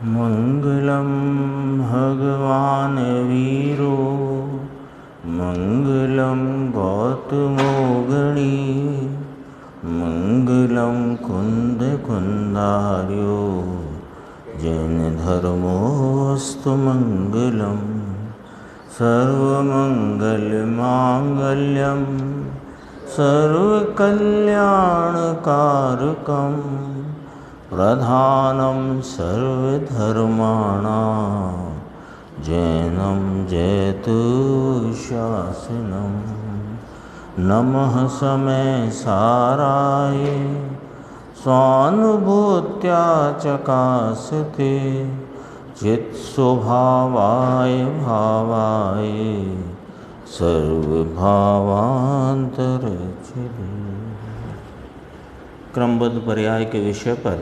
मंगलम भगवान वीरो मंगलम गौतमो गणी मंगलम कुंद कुंदार्यो जैन धर्मोस्तु मंगलम सर्वमंगलमांगल्यम सर्वकल्याणकारकं प्रधानं सर्वधर्माणां जैनं जयतु शासनं। नमः समय साराय स्वानुभूत्या चकासते चित्स्वभावाय भावाय सर्वभावांतरचिरे। क्रमबद्ध पर्याय के विषय पर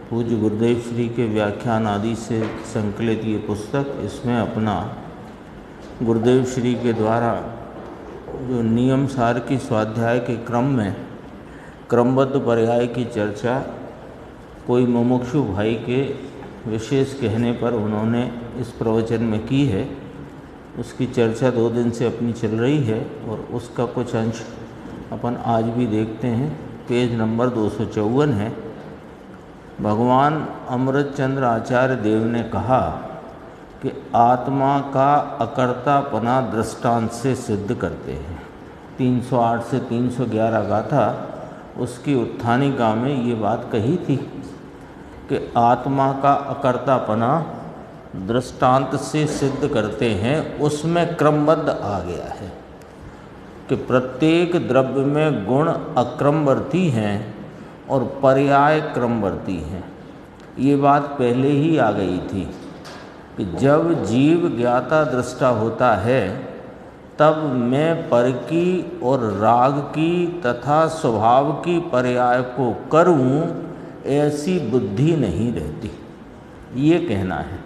पूज्य गुरुदेव श्री के व्याख्यान आदि से संकलित ये पुस्तक, इसमें अपना गुरुदेव श्री के द्वारा जो नियम सार की स्वाध्याय के क्रम में क्रमबद्ध पर्याय की चर्चा कोई मुमुक्षु भाई के विशेष कहने पर उन्होंने इस प्रवचन में की है, उसकी चर्चा 2 दिन से अपनी चल रही है और उसका कुछ अंश अपन आज भी देखते हैं। पेज नंबर 254 है। भगवान अमृतचंद्र आचार्य देव ने कहा कि आत्मा का अकर्तापना दृष्टांत से सिद्ध करते हैं। 308 से 311 गाथा उसकी उत्थानिका में ये बात कही थी कि आत्मा का अकर्तापना दृष्टांत से सिद्ध करते हैं। उसमें क्रमबद्ध आ गया है कि प्रत्येक द्रव्य में गुण अक्रमवर्ती हैं और पर्याय क्रमवर्ती हैं। ये बात पहले ही आ गई थी कि जब जीव ज्ञाता दृष्टा होता है तब मैं पर की और राग की तथा स्वभाव की पर्याय को करूं, ऐसी बुद्धि नहीं रहती, ये कहना है।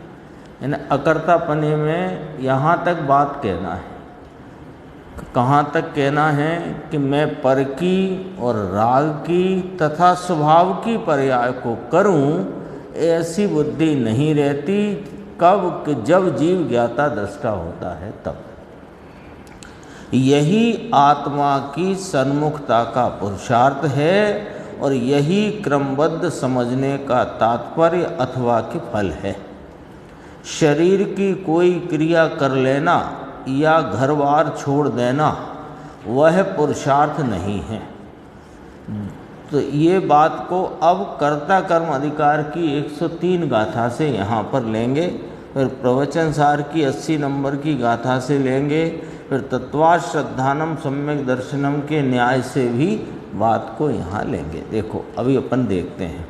यानी अकर्तापने में यहाँ तक बात कहना है। कहाँ तक कहना है कि मैं पर की और राग की तथा स्वभाव की पर्याय को करूं, ऐसी बुद्धि नहीं रहती। कब? कि जब जीव ज्ञाता दृष्टा होता है तब। यही आत्मा की सन्मुखता का पुरुषार्थ है और यही क्रमबद्ध समझने का तात्पर्य अथवा कि फल है। शरीर की कोई क्रिया कर लेना या घरबार छोड़ देना वह पुरुषार्थ नहीं है। तो ये बात को अब कर्ता कर्म अधिकार की 103 गाथा से यहाँ पर लेंगे, फिर प्रवचन सार की 80 नंबर की गाथा से लेंगे, फिर तत्वात् श्रद्धानम सम्यक दर्शनम के न्याय से भी बात को यहाँ लेंगे। देखो अभी अपन देखते हैं,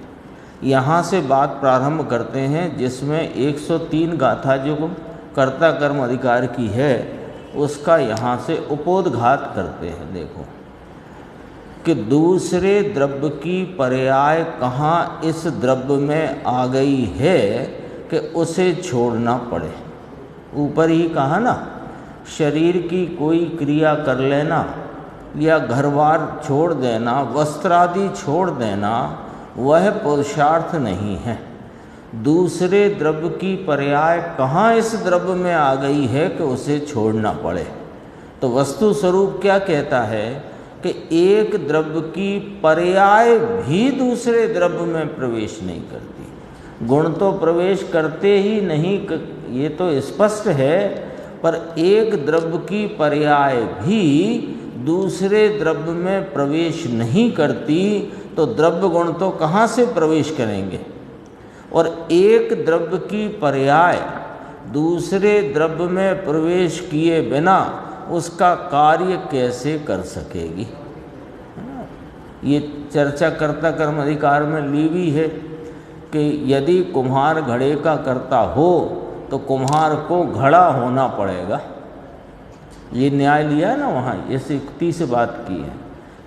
यहाँ से बात प्रारंभ करते हैं जिसमें 103 गाथा जो कर्ता कर्म अधिकार की है उसका यहाँ से उपोद्घात करते हैं। देखो कि दूसरे द्रव्य की पर्याय कहाँ इस द्रव्य में आ गई है कि उसे छोड़ना पड़े। ऊपर ही कहा ना, शरीर की कोई क्रिया कर लेना या घरबार छोड़ देना, वस्त्रादि छोड़ देना वह पुरुषार्थ नहीं है। दूसरे द्रव्य की पर्याय कहाँ इस द्रव्य में आ गई है कि उसे छोड़ना पड़े। तो वस्तु स्वरूप क्या कहता है कि एक द्रव्य की पर्याय भी दूसरे द्रव्य में प्रवेश नहीं करती। गुण तो प्रवेश करते ही नहीं, ये तो स्पष्ट है, पर एक द्रव्य की पर्याय भी दूसरे द्रव्य में प्रवेश नहीं करती, तो द्रव्य गुण तो कहाँ से प्रवेश करेंगे। और एक द्रव्य की पर्याय दूसरे द्रव्य में प्रवेश किए बिना उसका कार्य कैसे कर सकेगी। ये चर्चा कर्ता कर्म अधिकार में ली हुई है कि यदि कुम्हार घड़े का कर्ता हो तो कुम्हार को घड़ा होना पड़ेगा। ये न्याय लिया है ना वहाँ, इस युक्ति से बात की है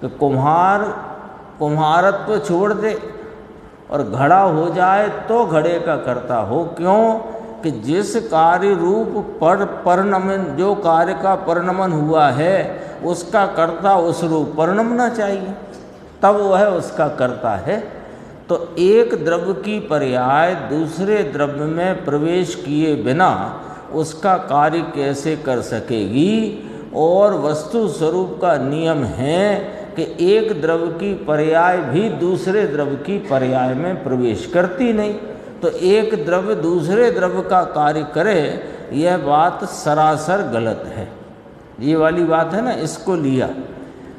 कि कुम्हार कुम्हारत्व छोड़ दे और घड़ा हो जाए तो घड़े का कर्ता हो। क्यों? कि जिस कार्य रूप पर परिणमन, जो कार्य का परिणमन हुआ है उसका कर्ता उस रूप परिणमना चाहिए, तब वह उसका कर्ता है। तो एक द्रव्य की पर्याय दूसरे द्रव्य में प्रवेश किए बिना उसका कार्य कैसे कर सकेगी। और वस्तु स्वरूप का नियम है कि एक द्रव्य की पर्याय भी दूसरे द्रव्य की पर्याय में प्रवेश करती नहीं। तो एक द्रव्य दूसरे द्रव्य का कार्य करे, यह बात सरासर गलत है। ये वाली बात है ना, इसको लिया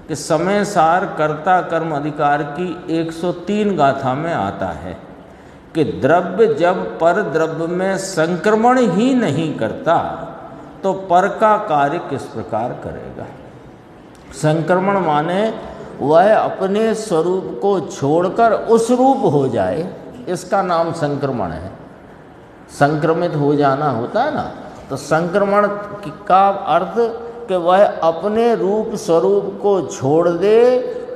कि समय सार कर्ता कर्म अधिकार की 103 गाथा में आता है कि द्रव्य जब पर द्रव्य में संक्रमण ही नहीं करता तो पर का कार्य किस प्रकार करेगा। संक्रमण माने वह अपने स्वरूप को छोड़कर उस रूप हो जाए, इसका नाम संक्रमण है। संक्रमित हो जाना होता है ना, तो संक्रमण का अर्थ कि वह अपने रूप स्वरूप को छोड़ दे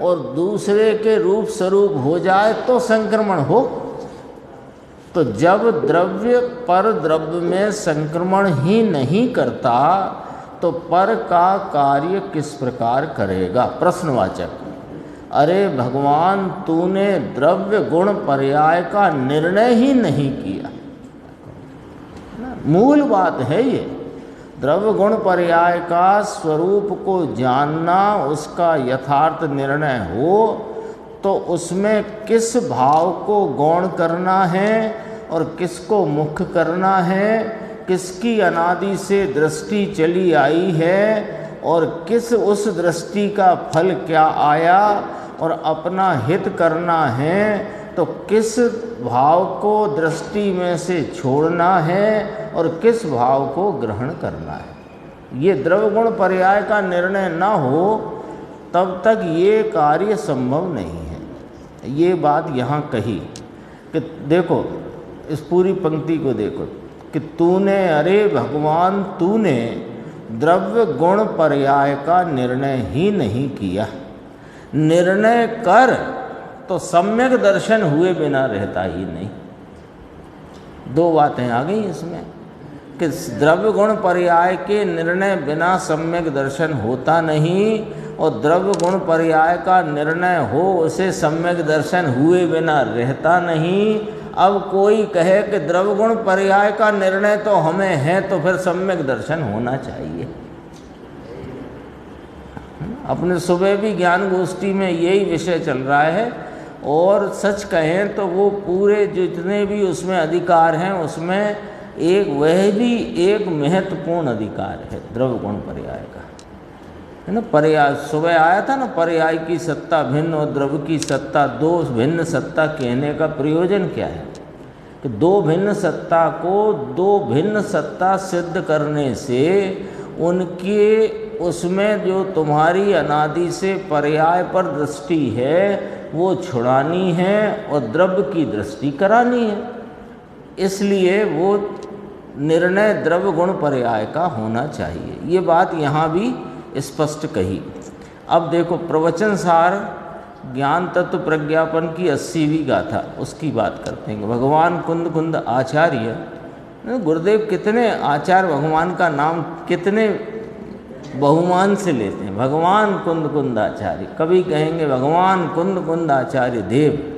और दूसरे के रूप स्वरूप हो जाए तो संक्रमण हो। तो जब द्रव्य पर द्रव्य में संक्रमण ही नहीं करता तो पर का कार्य किस प्रकार करेगा। प्रश्नवाचक। अरे भगवान, तूने द्रव्य गुण पर्याय का निर्णय ही नहीं किया। मूल बात है ये। द्रव्य गुण पर्याय का स्वरूप को जानना, उसका यथार्थ निर्णय हो तो उसमें किस भाव को गौण करना है और किसको मुख्य करना है, किसकी अनादि से दृष्टि चली आई है और किस उस दृष्टि का फल क्या आया और अपना हित करना है तो किस भाव को दृष्टि में से छोड़ना है और किस भाव को ग्रहण करना है। ये द्रव्य गुण पर्याय का निर्णय न हो तब तक ये कार्य संभव नहीं है। ये बात यहाँ कही कि देखो, इस पूरी पंक्ति को देखो कि तूने, अरे भगवान, तूने द्रव्य गुण पर्याय का निर्णय ही नहीं किया। निर्णय कर तो सम्यक दर्शन हुए बिना रहता ही नहीं। दो बातें आ गई इसमें कि द्रव्य गुण पर्याय के निर्णय बिना सम्यक दर्शन होता नहीं और द्रव्य गुण पर्याय का निर्णय हो उसे सम्यक दर्शन हुए बिना रहता नहीं। अब कोई कहे कि द्रव्य गुण पर्याय का निर्णय तो हमें है तो फिर सम्यक दर्शन होना चाहिए। अपने सुबह भी ज्ञान गोष्ठी में यही विषय चल रहा है और सच कहें तो वो पूरे जितने भी उसमें अधिकार हैं उसमें एक वह भी एक महत्वपूर्ण अधिकार है द्रव्य गुण पर्याय का, है ना। पर्याय सुबह आया था ना, पर्याय की सत्ता भिन्न और द्रव्य की सत्ता दो भिन्न सत्ता कहने का प्रयोजन क्या है कि दो भिन्न सत्ता को दो भिन्न सत्ता सिद्ध करने से उनके उसमें जो तुम्हारी अनादि से पर्याय पर दृष्टि है वो छुड़ानी है और द्रव्य की दृष्टि करानी है। इसलिए वो निर्णय द्रव्य गुण पर्याय का होना चाहिए। ये बात यहाँ भी स्पष्ट कही। अब देखो, प्रवचन सार ज्ञान तत्व प्रज्ञापन की 80वीं गाथा, उसकी बात करते हैं। भगवान कुंद कुंद आचार्य, गुरुदेव कितने आचार्य भगवान का नाम कितने बहुमान से लेते हैं। भगवान कुंद कुंद आचार्य, कभी कहेंगे भगवान कुंद कुंद आचार्य देव।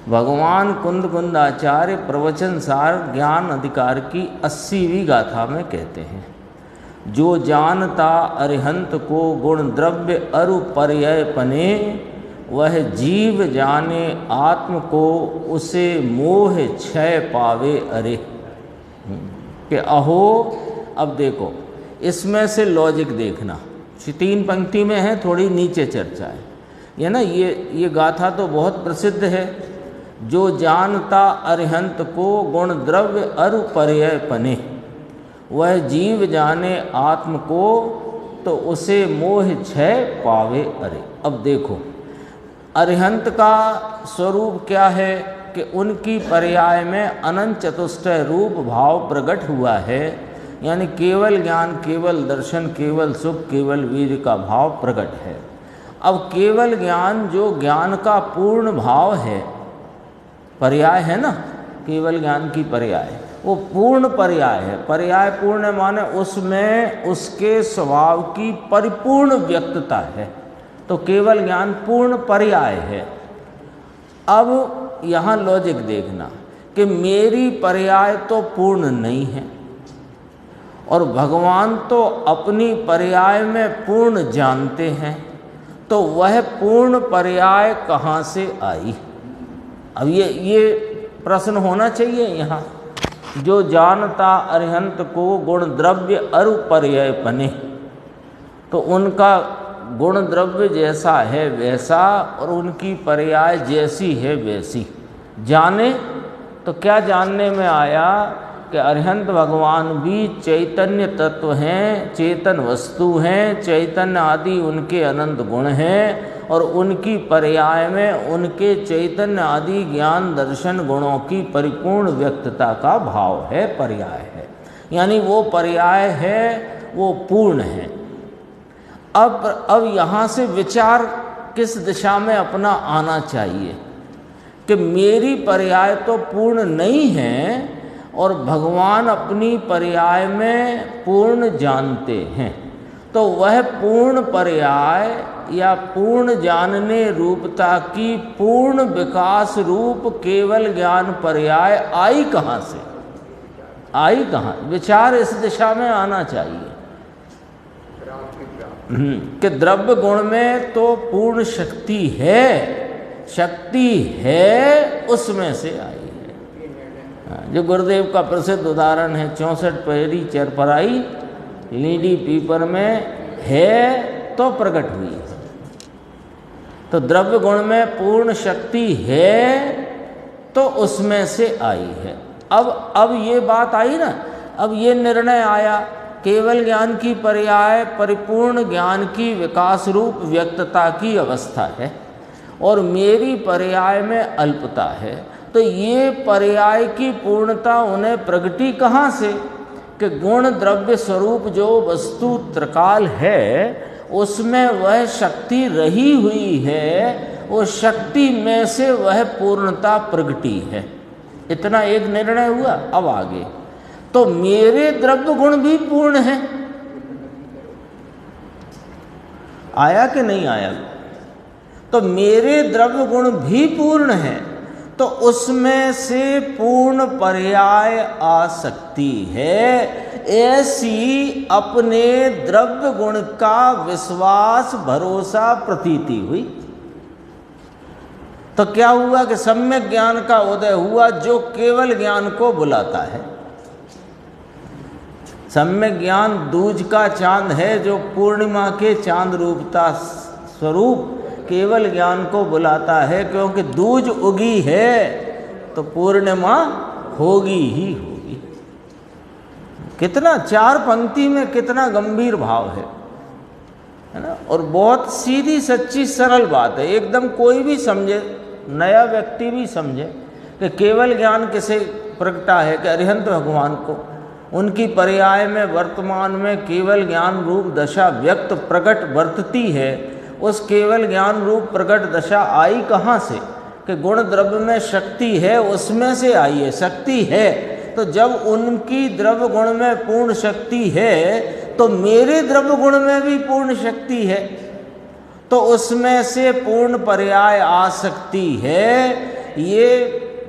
भगवान कुंद कुंद आचार्य प्रवचन सार ज्ञान अधिकार की 80वीं गाथा में कहते हैं, जो जानता अरिहंत को गुण द्रव्य अरु पर्याय पने, वह जीव जाने आत्म को उसे मोह क्षय पावे अरे। कि अहो, अब देखो इसमें से लॉजिक देखना, 3 पंक्ति में है, थोड़ी नीचे चर्चा है, ये ना। ये गाथा तो बहुत प्रसिद्ध है। जो जानता अरिहंत को गुण द्रव्य अरु पर्याय पने, वह जीव जाने आत्म को तो उसे मोह क्षय पावे अरे। अब देखो, अरिहंत का स्वरूप क्या है कि उनकी पर्याय में अनंत चतुष्टय रूप भाव प्रकट हुआ है, यानी केवल ज्ञान, केवल दर्शन, केवल सुख, केवल वीर्य का भाव प्रकट है। अब केवल ज्ञान जो ज्ञान का पूर्ण भाव है, पर्याय है ना, केवल ज्ञान की पर्याय, वो पूर्ण पर्याय है। पर्याय पूर्ण माने उसमें उसके स्वभाव की परिपूर्ण व्यक्तता है, तो केवल ज्ञान पूर्ण पर्याय है। अब यहाँ लॉजिक देखना कि मेरी पर्याय तो पूर्ण नहीं है और भगवान तो अपनी पर्याय में पूर्ण जानते हैं, तो वह पूर्ण पर्याय कहाँ से आई? अब ये प्रश्न होना चाहिए यहाँ। जो जानता अरिहंत को गुण द्रव्य अरु पर्याय पने, तो उनका गुण द्रव्य जैसा है वैसा और उनकी पर्याय जैसी है वैसी जाने। तो क्या जानने में आया कि अरिहंत भगवान भी चैतन्य तत्व हैं, चेतन वस्तु हैं, चैतन्य आदि उनके अनंत गुण हैं और उनकी पर्याय में उनके चैतन्य आदि ज्ञान दर्शन गुणों की परिपूर्ण व्यक्तता का भाव है, पर्याय है। यानी वो पर्याय है, वो पूर्ण है। अब यहाँ से विचार किस दिशा में अपना आना चाहिए कि मेरी पर्याय तो पूर्ण नहीं है और भगवान अपनी पर्याय में पूर्ण जानते हैं, तो वह पूर्ण पर्याय या पूर्ण जानने रूपता की पूर्ण विकास रूप केवल ज्ञान पर्याय आई कहाँ से? आई कहाँ? विचार इस दिशा में आना चाहिए कि द्रव्य गुण में तो पूर्ण शक्ति है, शक्ति है, उसमें से आई है। जो गुरुदेव का प्रसिद्ध उदाहरण है 64 पैरी चरपराई लीडी पीपर में है तो प्रकट हुई है। तो द्रव्य गुण में पूर्ण शक्ति है तो उसमें से आई है। अब ये बात आई ना, अब ये निर्णय आया केवल ज्ञान की पर्याय परिपूर्ण ज्ञान की विकास रूप व्यक्तता की अवस्था है और मेरी पर्याय में अल्पता है। तो ये पर्याय की पूर्णता उन्हें प्रगटी कहाँ से कि गुण द्रव्य स्वरूप जो वस्तु त्रिकाल है उसमें वह शक्ति रही हुई है, उस शक्ति में से वह पूर्णता प्रगटी है। इतना एक निर्णय हुआ। अब आगे तो मेरे द्रव्य गुण भी पूर्ण हैं। आया कि नहीं आया? तो मेरे द्रव्य गुण भी पूर्ण हैं, तो उसमें से पूर्ण पर्याय आ सकती है। ऐसी अपने द्रव्य गुण का विश्वास भरोसा प्रतीति हुई। तो क्या हुआ कि सम्यक ज्ञान का उदय हुआ जो केवल ज्ञान को बुलाता है। सम्यक ज्ञान दूज का चांद है जो पूर्णिमा के चांद रूपता स्वरूप केवल ज्ञान को बुलाता है, क्योंकि दूज उगी है तो पूर्णिमा होगी ही होगी। कितना 4 पंक्ति में कितना गंभीर भाव है ना। और बहुत सीधी सच्ची सरल बात है, एकदम कोई भी समझे, नया व्यक्ति भी समझे कि केवल ज्ञान किसे प्रगटा है कि अरिहंत भगवान को उनकी पर्याय में वर्तमान में केवल ज्ञान रूप दशा व्यक्त प्रकट वर्तती है। उस केवल ज्ञान रूप प्रकट दशा आई कहाँ से कि गुण द्रव्य में शक्ति है, उसमें से आई है। शक्ति है तो जब उनकी द्रव्य गुण में पूर्ण शक्ति है तो मेरे द्रव्य गुण में भी पूर्ण शक्ति है, तो उसमें से पूर्ण पर्याय आ सकती है। ये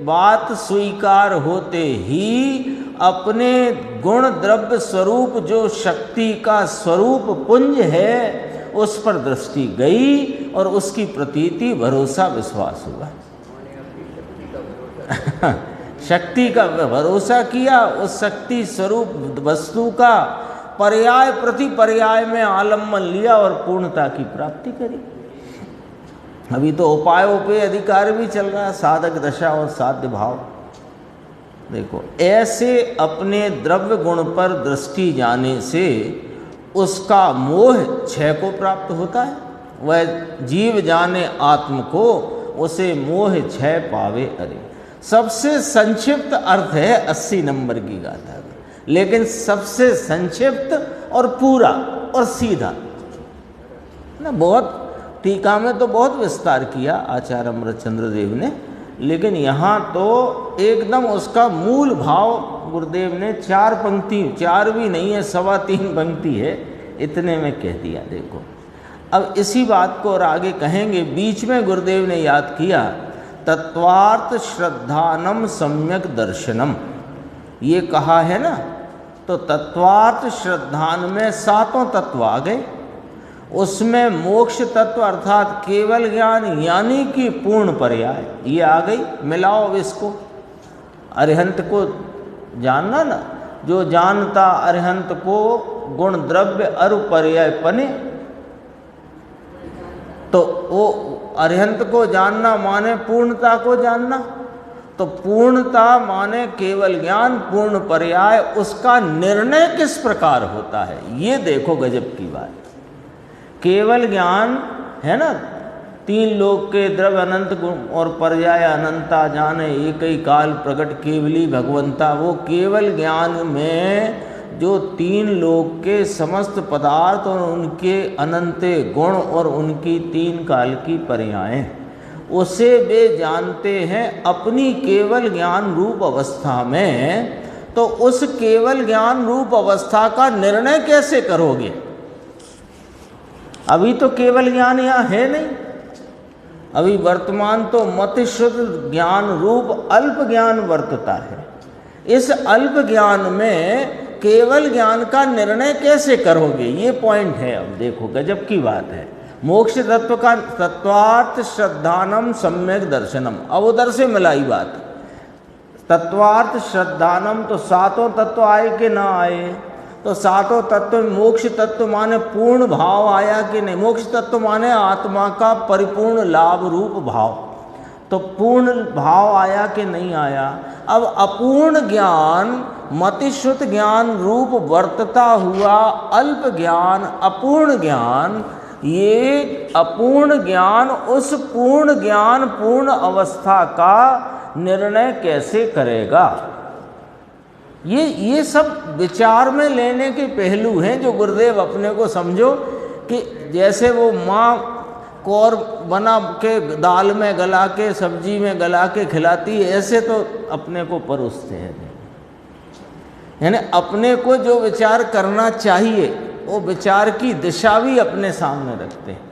बात स्वीकार होते ही अपने गुण द्रव्य स्वरूप जो शक्ति का स्वरूप पुंज है उस पर दृष्टि गई और उसकी प्रतीति भरोसा विश्वास हुआ। शक्ति का भरोसा किया, उस शक्ति स्वरूप वस्तु का पर्याय प्रति पर्याय में आलम्बन लिया और पूर्णता की प्राप्ति करी। अभी तो उपायोपय अधिकार भी चल रहा है, साधक दशा और साध्य भाव। देखो ऐसे अपने द्रव्य गुण पर दृष्टि जाने से उसका मोह क्षय को प्राप्त होता है। वह जीव जाने आत्म को, उसे मोह क्षय पावे अरे। सबसे संक्षिप्त अर्थ है 80 नंबर की गाथा का, लेकिन सबसे संक्षिप्त और पूरा और सीधा ना। बहुत टीका में तो बहुत विस्तार किया आचार्य अमृतचंद्र देव ने, लेकिन यहाँ तो एकदम उसका मूल भाव गुरुदेव ने 4 पंक्ति, 4 भी नहीं है, 3.25 पंक्ति है, इतने में कह दिया। देखो अब इसी बात को और आगे कहेंगे। बीच में गुरुदेव ने याद किया तत्वार्थ श्रद्धानम सम्यक दर्शनम, ये कहा है ना। तो तत्वार्थ श्रद्धान में सातों तत्व आ गए, उसमें मोक्ष तत्व अर्थात केवल ज्ञान यानी कि पूर्ण पर्याय ये आ गई। मिलाओ इसको, अरिहंत को जानना ना, जो जानता अरिहंत को गुण द्रव्य अरु पर्याय पने, तो वो अरिहंत को जानना माने पूर्णता को जानना। तो पूर्णता माने केवल ज्ञान, पूर्ण पर्याय, उसका निर्णय किस प्रकार होता है ये देखो गजब की बात। केवल ज्ञान है ना, तीन लोक के द्रव्य अनंत गुण और पर्याय अनंता जाने एक ही काल प्रकट केवली भगवंता, वो केवल ज्ञान में जो तीन लोक के समस्त पदार्थ और उनके अनंत गुण और उनकी तीन काल की पर्यायें, उसे वे जानते हैं अपनी केवल ज्ञान रूप अवस्था में। तो उस केवल ज्ञान रूप अवस्था का निर्णय कैसे करोगे? अभी तो केवल ज्ञान यहाँ है नहीं, अभी वर्तमान तो मति शुद्ध ज्ञान रूप अल्प ज्ञान वर्तता है। इस अल्प ज्ञान में केवल ज्ञान का निर्णय कैसे करोगे, ये पॉइंट है। अब देखो गजब की बात है। मोक्ष तत्व का तत्वार्थ श्रद्धानम सम्यक दर्शनम, अब उधर से मिलाई बात। तत्वार्थ श्रद्धानम तो सातों तत्व आए कि ना आए? तो सातों तत्व, मोक्ष तत्व माने पूर्ण भाव आया कि नहीं? मोक्ष तत्व माने आत्मा का परिपूर्ण लाभ रूप भाव, तो पूर्ण भाव आया कि नहीं आया? अब अपूर्ण ज्ञान मतिश्रुत ज्ञान रूप वर्तता हुआ अल्प ज्ञान, अपूर्ण ज्ञान, ये अपूर्ण ज्ञान उस पूर्ण ज्ञान पूर्ण अवस्था का निर्णय कैसे करेगा? ये सब विचार में लेने के पहलू हैं जो गुरुदेव अपने को समझो कि जैसे वो माँ कौर बना के दाल में गला के सब्जी में गला के खिलाती है, ऐसे तो अपने को परोसते हैं। यानी अपने को जो विचार करना चाहिए वो विचार की दिशा भी अपने सामने रखते हैं।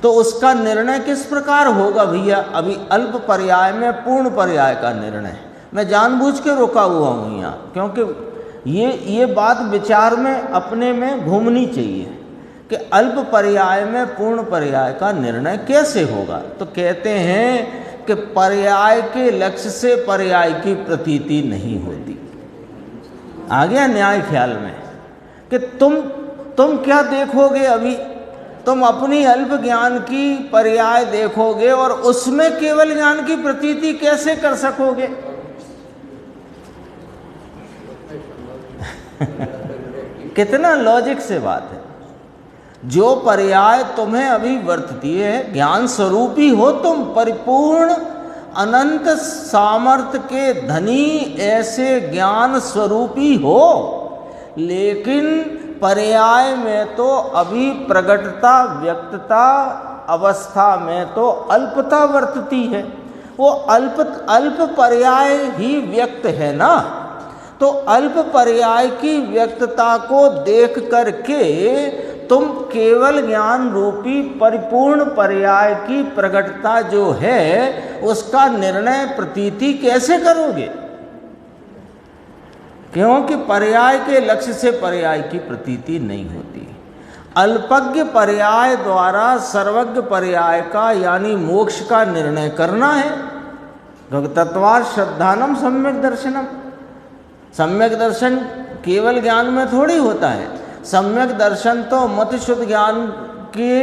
तो उसका निर्णय किस प्रकार होगा भैया? अभी अल्प पर्याय में पूर्ण पर्याय का निर्णय मैं जानबूझ के रोका हुआ हूँ यहाँ, क्योंकि ये बात विचार में अपने में घूमनी चाहिए कि अल्प पर्याय में पूर्ण पर्याय का निर्णय कैसे होगा। तो कहते हैं कि पर्याय के लक्ष्य से पर्याय की प्रतीति नहीं होती। आ गया न्याय ख्याल में कि तुम क्या देखोगे? अभी तुम अपनी अल्प ज्ञान की पर्याय देखोगे और उसमें केवल ज्ञान की प्रतीति कैसे कर सकोगे? कितना लॉजिक से बात है। जो पर्याय तुम्हें अभी वर्तती है, ज्ञान स्वरूपी हो तुम, परिपूर्ण अनंत सामर्थ्य के धनी ऐसे ज्ञान स्वरूपी हो, लेकिन पर्याय में तो अभी प्रगटता व्यक्तता अवस्था में तो अल्पता वर्तती है। वो अल्प पर्याय ही व्यक्त है ना। तो अल्प पर्याय की व्यक्तता को देख करके तुम केवल ज्ञान रूपी परिपूर्ण पर्याय की प्रगटता जो है उसका निर्णय प्रतीति कैसे करोगे? क्योंकि पर्याय के लक्ष्य से पर्याय की प्रतीति नहीं होती। अल्पज्ञ पर्याय द्वारा सर्वज्ञ पर्याय का यानी मोक्ष का निर्णय करना है। क्योंकि तत्वार्थ श्रद्धानम सम्यक दर्शनम, सम्यक दर्शन केवल ज्ञान में थोड़ी होता है। सम्यक दर्शन तो मति शुद्ध ज्ञान के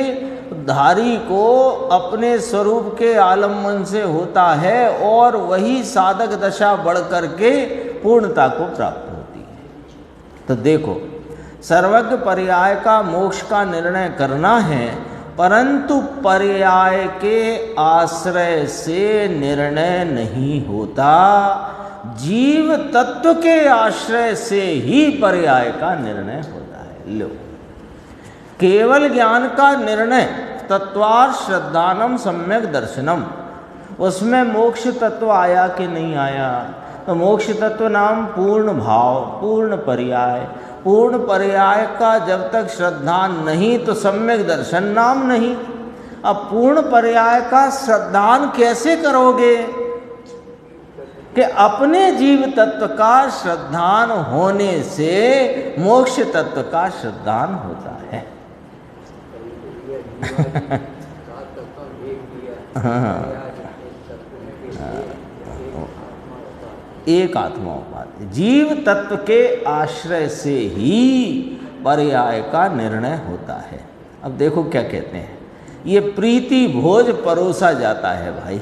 धारी को अपने स्वरूप के आलम्बन से होता है और वही साधक दशा बढ़ करके पूर्णता को प्राप्त होती है। तो देखो, सर्वज्ञ पर्याय का मोक्ष का निर्णय करना है, परंतु पर्याय के आश्रय से निर्णय नहीं होता, जीव तत्व के आश्रय से ही पर्याय का निर्णय होता है। लो, केवल ज्ञान का निर्णय तत्वार्थ श्रद्धानम सम्यक दर्शनम, उसमें मोक्ष तत्व आया कि नहीं आया? तो मोक्ष तत्व नाम पूर्ण भाव, पूर्ण पर्याय। पूर्ण पर्याय का जब तक श्रद्धा नहीं तो सम्यक दर्शन नाम नहीं। अब पूर्ण पर्याय का श्रद्धान कैसे करोगे कि अपने जीव तत्व का श्रद्धान होने से मोक्ष तत्व का श्रद्धान होता है। एक आत्मा उपाधि, जीव तत्व के आश्रय से ही पर्याय का निर्णय होता है। अब देखो क्या कहते हैं, ये प्रीति भोज परोसा जाता है भाई,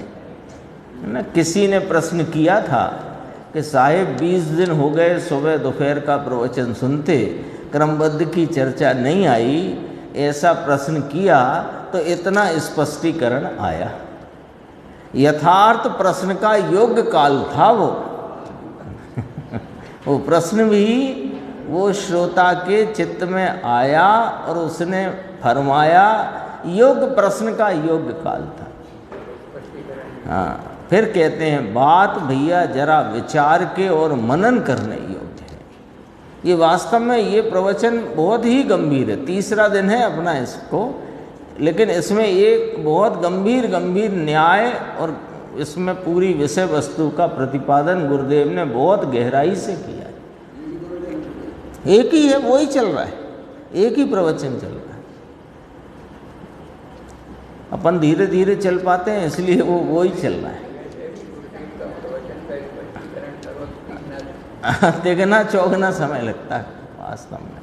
ना। किसी ने प्रश्न किया था कि साहेब 20 दिन हो गए सुबह दोपहर का प्रवचन सुनते, क्रमबद्ध की चर्चा नहीं आई, ऐसा प्रश्न किया तो इतना स्पष्टीकरण आया। यथार्थ प्रश्न का योग्य काल था वो प्रश्न भी वो श्रोता के चित्त में आया और उसने फरमाया, योग्य प्रश्न का योग्य काल था। हाँ, फिर कहते हैं बात भैया जरा विचार के और मनन करने योग्य है। ये वास्तव में ये प्रवचन बहुत ही गंभीर है, तीसरा दिन है अपना इसको, लेकिन इसमें एक बहुत गंभीर न्याय और इसमें पूरी विषय वस्तु का प्रतिपादन गुरुदेव ने बहुत गहराई से किया है। एक ही है, वो ही चल रहा है, एक ही प्रवचन चल रहा है। अपन धीरे धीरे चल पाते हैं इसलिए वो ही चल रहा है। देखना चौगना समय लगता है वास्तव में।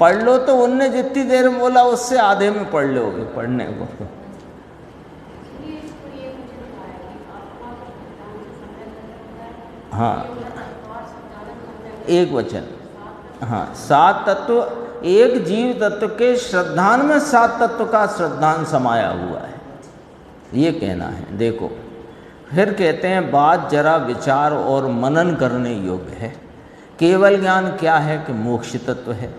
पढ़ लो तो उनने जितनी देर में बोला उससे आधे में पढ़ लोगे पढ़ने को। हाँ, एक वचन, हाँ, 7 तत्व, एक जीव तत्व के श्रद्धान में 7 तत्व का श्रद्धान समाया हुआ है, ये कहना है। देखो फिर कहते हैं बात जरा विचार और मनन करने योग्य है। केवल ज्ञान क्या है कि मोक्ष तत्व है,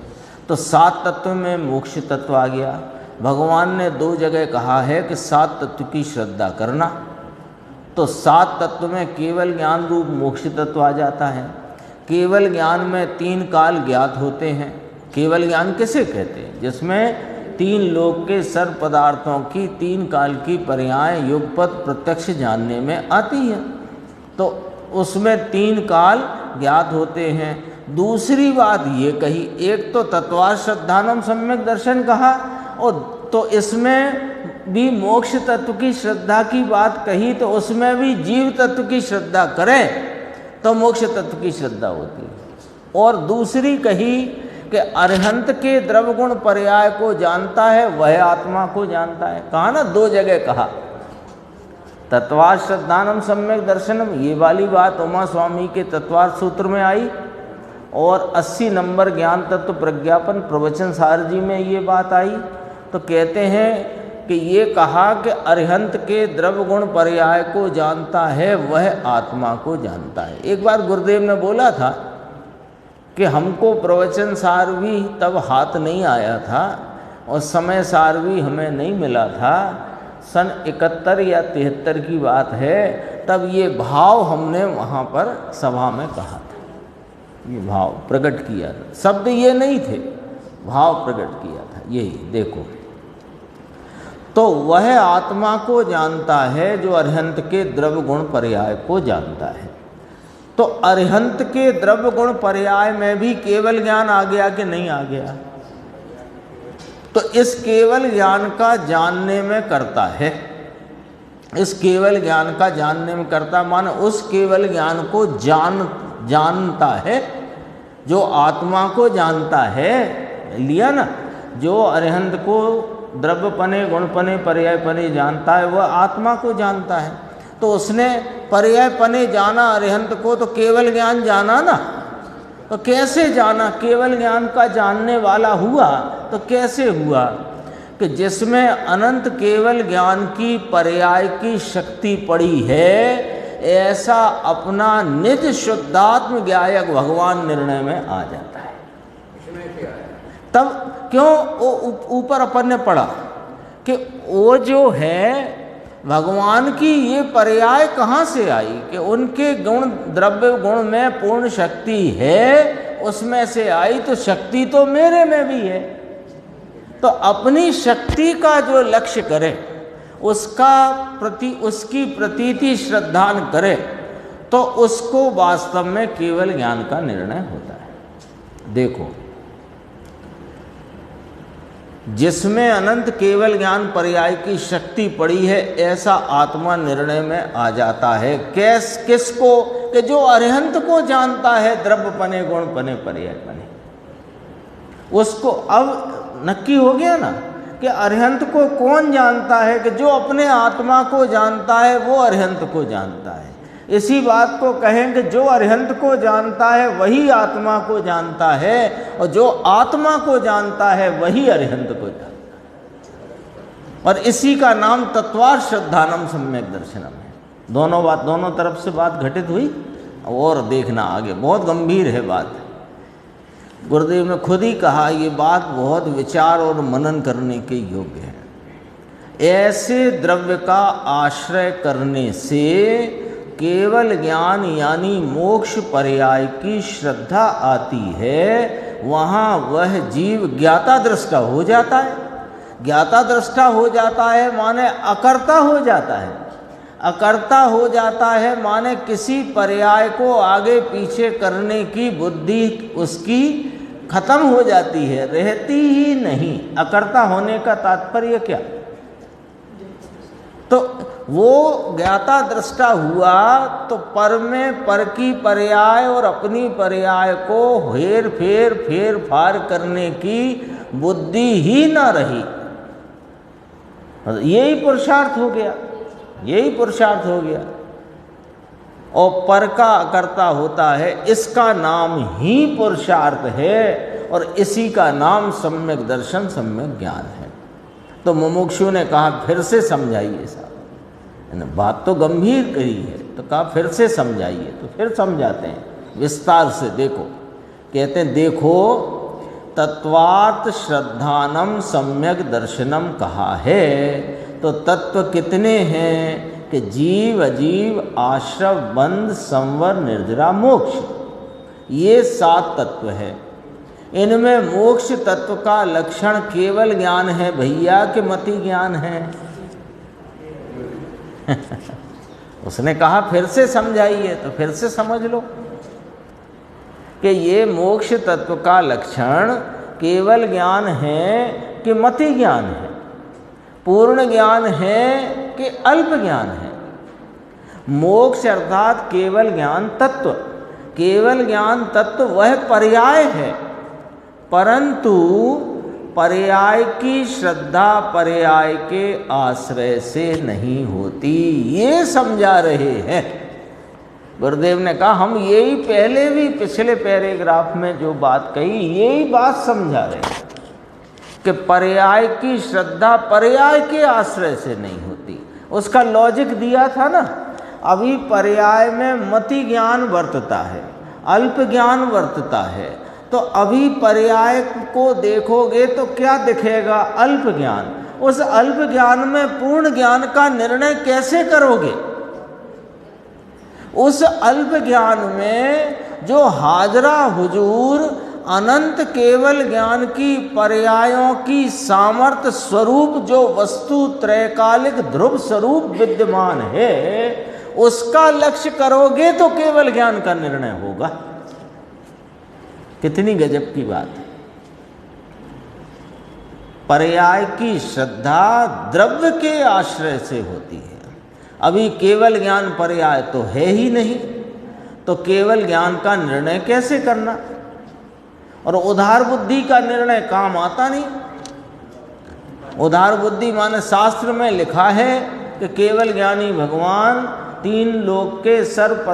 तो 7 तत्व में मोक्ष तत्व आ गया। भगवान ने 2 जगह कहा है कि 7 तत्व की श्रद्धा करना, तो 7 तत्व में केवल ज्ञान रूप मोक्ष तत्व आ जाता है। केवल ज्ञान में 3 काल ज्ञात होते हैं। केवल ज्ञान किसे कहते हैं? जिसमें 3 लोक के सर्व पदार्थों की 3 काल की पर्याय युगपत प्रत्यक्ष जानने में आती है, तो उसमें 3 काल ज्ञात होते हैं। दूसरी बात ये कही, एक तो तत्वार्थ श्रद्धानम सम्यक दर्शन कहा, और तो इसमें भी मोक्ष तत्व की श्रद्धा की बात कही, तो उसमें भी जीव तत्व की श्रद्धा करें तो मोक्ष तत्व की श्रद्धा होती है। और दूसरी कही कि अरहंत के द्रव्य गुण पर्याय को जानता है वह आत्मा को जानता है। कहा ना, 2 जगह कहा, तत्वार्थ श्रद्धानम सम्यक दर्शनम, ये वाली बात उमा स्वामी के तत्वार्थ सूत्र में आई, और 80 नंबर ज्ञान तत्व प्रज्ञापन प्रवचन सार जी में ये बात आई। तो कहते हैं कि ये कहा कि अरिहंत के द्रव्य गुण पर्याय को जानता है वह आत्मा को जानता है। एक बार गुरुदेव ने बोला था कि हमको प्रवचन सार भी तब हाथ नहीं आया था और समय सार भी हमें नहीं मिला था, सन 71 या 73 की बात है, तब ये भाव हमने वहाँ पर सभा में कहा था, ये भाव प्रकट किया था। शब्द ये नहीं थे, भाव प्रकट किया था। यही देखो, तो वह आत्मा को जानता है जो अरिहंत के द्रव्य गुण पर्याय को जानता है। तो अरिहंत के द्रव्य गुण पर्याय में भी केवल ज्ञान आ गया कि नहीं आ गया? तो इस केवल ज्ञान का जानने में करता है, इस केवल ज्ञान का जानने में करता माने उस केवल ज्ञान को जानता है जो आत्मा को जानता है। लिया ना, जो अरिहंत को द्रव्य पने गुण पने पर्याय पने जानता है वह आत्मा को जानता है। तो उसने पर्याय पने जाना अरिहंत को, तो केवल ज्ञान जाना ना। तो कैसे जाना? केवल ज्ञान का जानने वाला हुआ तो कैसे हुआ कि जिसमें अनंत केवल ज्ञान की पर्याय की शक्ति पड़ी है, ऐसा अपना निज शुद्धात्म ज्ञायक भगवान निर्णय में आ जाता है। तब क्यों ऊपर अपन ने पढ़ा कि वो जो है भगवान की ये पर्याय कहाँ से आई कि उनके गुण द्रव्य गुण में पूर्ण शक्ति है, उसमें से आई, तो शक्ति तो मेरे में भी है। तो अपनी शक्ति का जो लक्ष्य करे, उसकी प्रतीति श्रद्धान करे, तो उसको वास्तव में केवल ज्ञान का निर्णय होता है। देखो, जिसमें अनंत केवल ज्ञान पर्याय की शक्ति पड़ी है, ऐसा आत्मा निर्णय में आ जाता है। किसको? कि जो अरिहंत को जानता है, द्रव्य पने, गुण पने, पर्याय पने, उसको अब नक्की हो गया ना कि अरिहंत को कौन जानता है? कि जो अपने आत्मा को जानता है वो अरिहंत को जानता है। इसी बात को कहें कि जो अरिहंत को जानता है वही आत्मा को जानता है, और जो आत्मा को जानता है वही अरिहंत को जानता है। और इसी का नाम तत्वार्थ श्रद्धानम सम्यक दर्शनम है। दोनों तरफ से बात घटित हुई, और देखना आगे, बहुत गंभीर है बात। गुरुदेव ने खुद ही कहा, ये बात बहुत विचार और मनन करने के योग्य है। ऐसे द्रव्य का आश्रय करने से केवल ज्ञान यानी मोक्ष पर्याय की श्रद्धा आती है। वहाँ वह जीव ज्ञाता दृष्टा हो जाता है। ज्ञाता दृष्टा हो जाता है माने अकर्ता हो जाता है। अकर्ता हो जाता है माने किसी पर्याय को आगे पीछे करने की बुद्धि उसकी खत्म हो जाती है, रहती ही नहीं। अकर्ता होने का तात्पर्य क्या? तो वो ज्ञाता दृष्टा हुआ तो पर में पर की पर्याय और अपनी पर्याय को हेर फेर फार करने की बुद्धि ही ना रही। यही पुरुषार्थ हो गया, यही पुरुषार्थ हो गया। और पर का अकर्ता होता है, इसका नाम ही पुरुषार्थ है, और इसी का नाम सम्यक दर्शन, सम्यक ज्ञान है। तो मुमुक्षु ने कहा फिर से समझाइए साहब, बात तो गंभीर कही है, तो कहा फिर से समझाइए। तो फिर समझाते हैं विस्तार से। देखो, कहते हैं देखो, तत्वार्थ श्रद्धानम सम्यक दर्शनम कहा है, तो तत्व कितने हैं? कि जीव, अजीव, आश्रव, बंध, संवर, निर्जरा, मोक्ष, ये 7 तत्व है। इनमें मोक्ष तत्व का लक्षण केवल ज्ञान है भैया कि मति ज्ञान है? उसने कहा फिर से समझाइए, तो फिर से समझ लो कि ये मोक्ष तत्व का लक्षण केवल ज्ञान है कि मति ज्ञान है, पूर्ण ज्ञान है कि अल्प ज्ञान है। मोक्ष अर्थात केवल ज्ञान तत्व, केवल ज्ञान तत्व वह पर्याय है, परंतु पर्याय की श्रद्धा पर्याय के आश्रय से नहीं होती, ये समझा रहे हैं। गुरुदेव ने कहा हम यही पहले भी पिछले पैराग्राफ में जो बात कही, यही बात समझा रहे हैं कि पर्याय की श्रद्धा पर्याय के आश्रय से नहीं होती। उसका लॉजिक दिया था ना, अभी पर्याय में मति ज्ञान वर्तता है, अल्प ज्ञान वर्तता है, तो अभी पर्याय को देखोगे तो क्या दिखेगा? अल्प ज्ञान। उस अल्प ज्ञान में पूर्ण ज्ञान का निर्णय कैसे करोगे? उस अल्प ज्ञान में जो हाजरा हुजूर अनंत केवल ज्ञान की पर्यायों की सामर्थ्य स्वरूप जो वस्तु त्रैकालिक ध्रुव स्वरूप विद्यमान है, उसका लक्ष्य करोगे तो केवल ज्ञान का निर्णय होगा। कितनी गजब की बात है। पर्याय की श्रद्धा द्रव्य के आश्रय से होती है। अभी केवल ज्ञान पर्याय तो है ही नहीं, तो केवल ज्ञान का निर्णय कैसे करना? और उदार बुद्धि का निर्णय काम आता नहीं। उदार बुद्धि माने शास्त्र में लिखा है कि केवल ज्ञानी भगवान 3 लोक के सब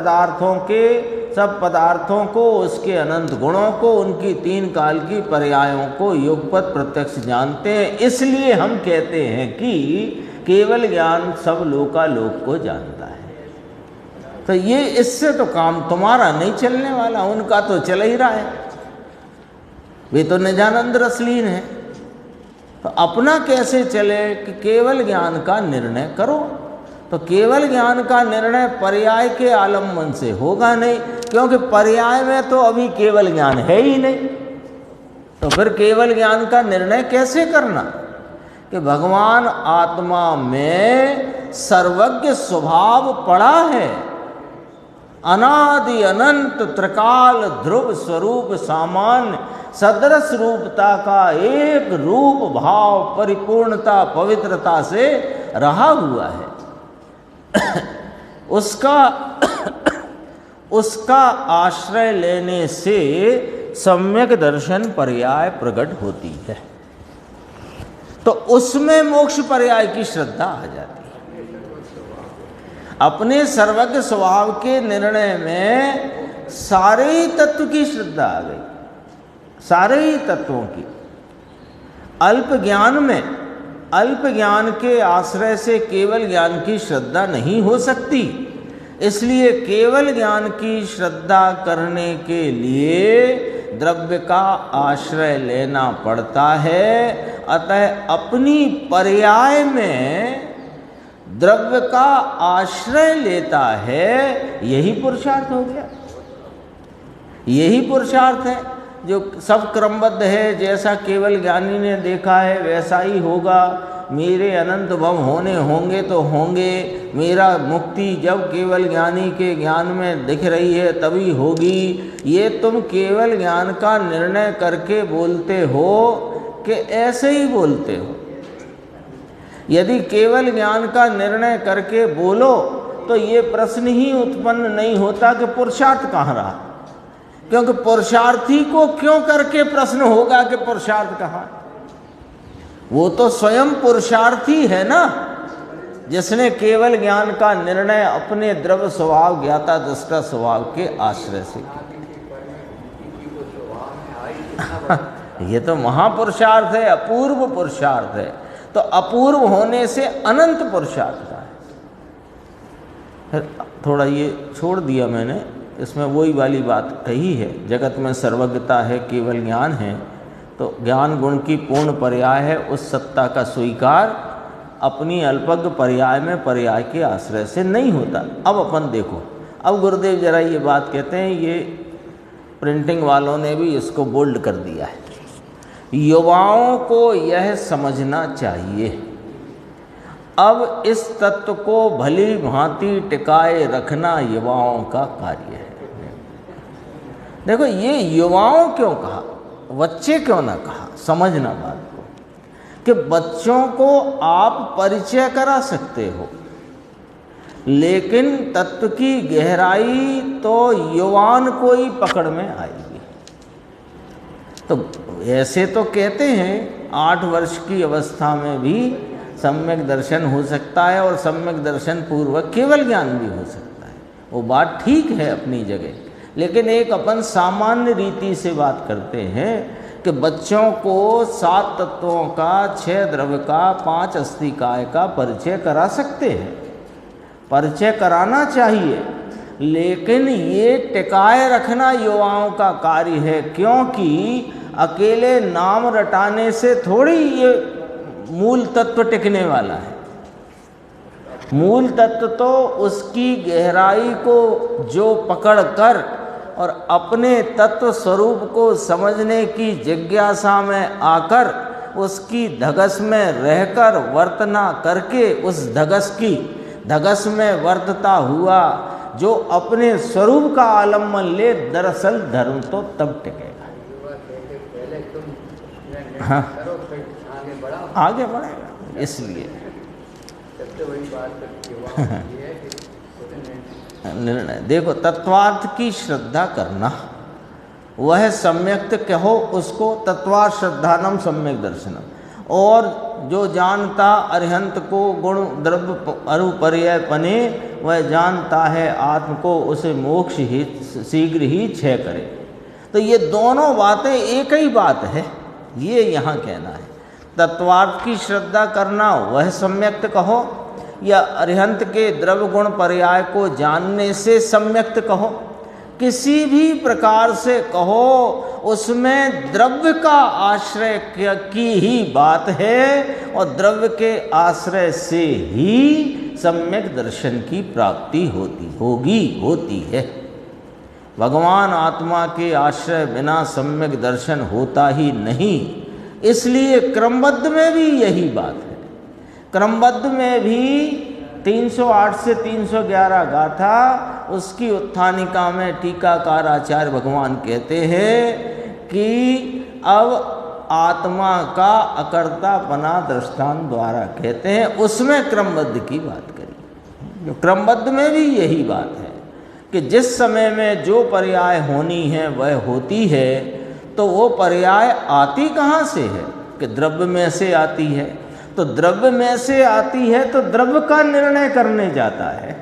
पदार्थों को, उसके अनंत गुणों को, उनकी 3 काल की पर्यायों को युगपत प्रत्यक्ष जानते हैं। इसलिए हम कहते हैं कि केवल ज्ञान सब लोकालोक को जानता है। तो ये इससे तो काम तुम्हारा नहीं चलने वाला, उनका तो चल ही रहा है, वे तो निजानंद रसलीन है। तो अपना कैसे चले कि केवल ज्ञान का निर्णय करो? तो केवल ज्ञान का निर्णय पर्याय के आलम्बन से होगा नहीं, क्योंकि पर्याय में तो अभी केवल ज्ञान है ही नहीं। तो फिर केवल ज्ञान का निर्णय कैसे करना कि भगवान आत्मा में सर्वज्ञ स्वभाव पड़ा है, अनादि अनंत त्रिकाल ध्रुव स्वरूप सामान्य सदृश रूपता का एक रूप भाव परिपूर्णता पवित्रता से रहा हुआ है। उसका आश्रय लेने से सम्यक दर्शन पर्याय प्रकट होती है, तो उसमें मोक्ष पर्याय की श्रद्धा आ जाती है। अपने सर्वज्ञ स्वभाव के निर्णय में सारे ही तत्व की श्रद्धा आ गई, सारे ही तत्वों की। अल्प ज्ञान में अल्प ज्ञान के आश्रय से केवल ज्ञान की श्रद्धा नहीं हो सकती, इसलिए केवल ज्ञान की श्रद्धा करने के लिए द्रव्य का आश्रय लेना पड़ता है। अतः अपनी पर्याय में द्रव्य का आश्रय लेता है, यही पुरुषार्थ हो गया, यही पुरुषार्थ है जो सब क्रमबद्ध है। जैसा केवल ज्ञानी ने देखा है वैसा ही होगा, मेरे अनंत भव होने होंगे तो होंगे, मेरा मुक्ति जब केवल ज्ञानी के ज्ञान में दिख रही है तभी होगी, ये तुम केवल ज्ञान का निर्णय करके बोलते हो कि ऐसे ही बोलते हो। यदि केवल ज्ञान का निर्णय करके बोलो तो ये प्रश्न ही उत्पन्न नहीं होता कि पुरुषार्थ कहाँ रहा, क्योंकि पुरुषार्थी को क्यों करके प्रश्न होगा कि पुरुषार्थ कहाँ, वो तो स्वयं पुरुषार्थी है ना, जिसने केवल ज्ञान का निर्णय अपने द्रव्य स्वभाव ज्ञाता दृष्टा स्वभाव के आश्रय से। ये तो महापुरुषार्थ है, अपूर्व पुरुषार्थ है। तो अपूर्व होने से अनंत पुरुषार्थ का है। फिर थोड़ा ये छोड़ दिया मैंने, इसमें वही वाली बात कही है, जगत में सर्वज्ञता है, केवल ज्ञान है, तो ज्ञान गुण की पूर्ण पर्याय है। उस सत्ता का स्वीकार अपनी अल्पज्ञ पर्याय में पर्याय के आश्रय से नहीं होता। अब अपन देखो, अब गुरुदेव जरा ये बात कहते हैं, ये प्रिंटिंग वालों ने भी इसको बोल्ड कर दिया है। युवाओं को यह समझना चाहिए, अब इस तत्व को भली भांति टिकाए रखना युवाओं का कार्य है। देखो, ये युवाओं क्यों कहा, बच्चे क्यों ना कहा, समझना बात को कि बच्चों को आप परिचय करा सकते हो, लेकिन तत्व की गहराई तो युवान को ही पकड़ में आएगी। तो ऐसे तो कहते हैं 8 वर्ष की अवस्था में भी सम्यक दर्शन हो सकता है और सम्यक दर्शन पूर्वक केवल ज्ञान भी हो सकता है, वो बात ठीक है अपनी जगह, लेकिन एक अपन सामान्य रीति से बात करते हैं कि बच्चों को 7 तत्वों का, 6 द्रव्य का, 5 अस्थिकाय का परिचय करा सकते हैं, परिचय कराना चाहिए, लेकिन ये टिकाए रखना युवाओं का कार्य है, क्योंकि अकेले नाम रटाने से थोड़ी ये मूल तत्व टिकने वाला है। मूल तत्व तो उसकी गहराई को जो पकड़ कर और अपने तत्व स्वरूप को समझने की जिज्ञासा में आकर उसकी धगस में रहकर वर्तना करके उस धगस में वर्तता हुआ जो अपने स्वरूप का आलम्बन ले, दरअसल धर्म तो तब टिकेगा। हाँ, आगे बढ़ेगा। इसलिए निर्णय देखो, तत्वार्थ की श्रद्धा करना, वह सम्यक्त कहो उसको, तत्वार्थ श्रद्धानम सम्यक दर्शनम। और जो जानता अरिहंत को गुण द्रव्य अरुपर्यय पने, वह जानता है आत्म को, उसे मोक्ष ही शीघ्र ही क्षय करे। तो ये दोनों बातें एक ही बात है, ये यहाँ कहना है। तत्वार्थ की श्रद्धा करना वह सम्यक्त कहो, या अरिहंत के द्रव्य गुण पर्याय को जानने से सम्यक्त कहो, किसी भी प्रकार से कहो, उसमें द्रव्य का आश्रय की ही बात है और द्रव्य के आश्रय से ही सम्यक दर्शन की प्राप्ति होती है। भगवान आत्मा के आश्रय बिना सम्यक दर्शन होता ही नहीं। इसलिए क्रमबद्ध में भी यही बात है। क्रमबद्ध में भी 308 से 311 गाथा, उसकी उत्थानिका में टीकाकार आचार्य भगवान कहते हैं कि अब आत्मा का अकर्तापना दृष्टांत द्वारा कहते हैं, उसमें क्रमबद्ध की बात करी। जो क्रमबद्ध में भी यही बात है कि जिस समय में जो पर्याय होनी है वह होती है, तो वो पर्याय आती कहाँ से है कि द्रव्य में से आती है। तो द्रव्य में से आती है तो द्रव्य का निर्णय करने जाता है।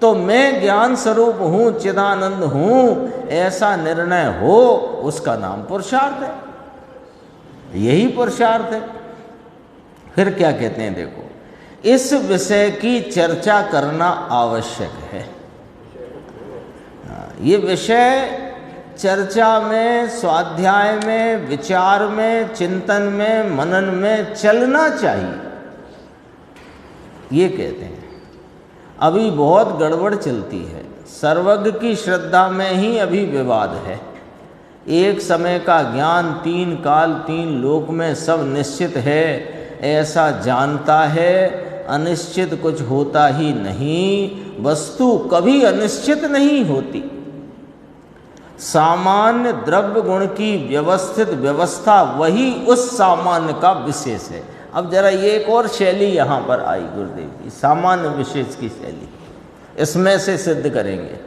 तो मैं ज्ञान स्वरूप हूँ, चिदानंद हूँ, ऐसा निर्णय हो, उसका नाम पुरुषार्थ है। यही पुरुषार्थ है। फिर क्या कहते हैं, देखो, इस विषय की चर्चा करना आवश्यक है। ये विषय चर्चा में, स्वाध्याय में, विचार में, चिंतन में, मनन में चलना चाहिए, ये कहते हैं। अभी बहुत गड़बड़ चलती है। सर्वज्ञ की श्रद्धा में ही अभी विवाद है। एक समय का ज्ञान, 3 काल 3 लोक में सब निश्चित है, ऐसा जानता है। अनिश्चित कुछ होता ही नहीं। वस्तु कभी अनिश्चित नहीं होती। सामान्य द्रव्य गुण की व्यवस्थित व्यवस्था वही उस सामान्य का विशेष है। अब जरा ये एक और शैली यहाँ पर आई गुरुदेव की, सामान्य विशेष की शैली, इसमें से सिद्ध करेंगे।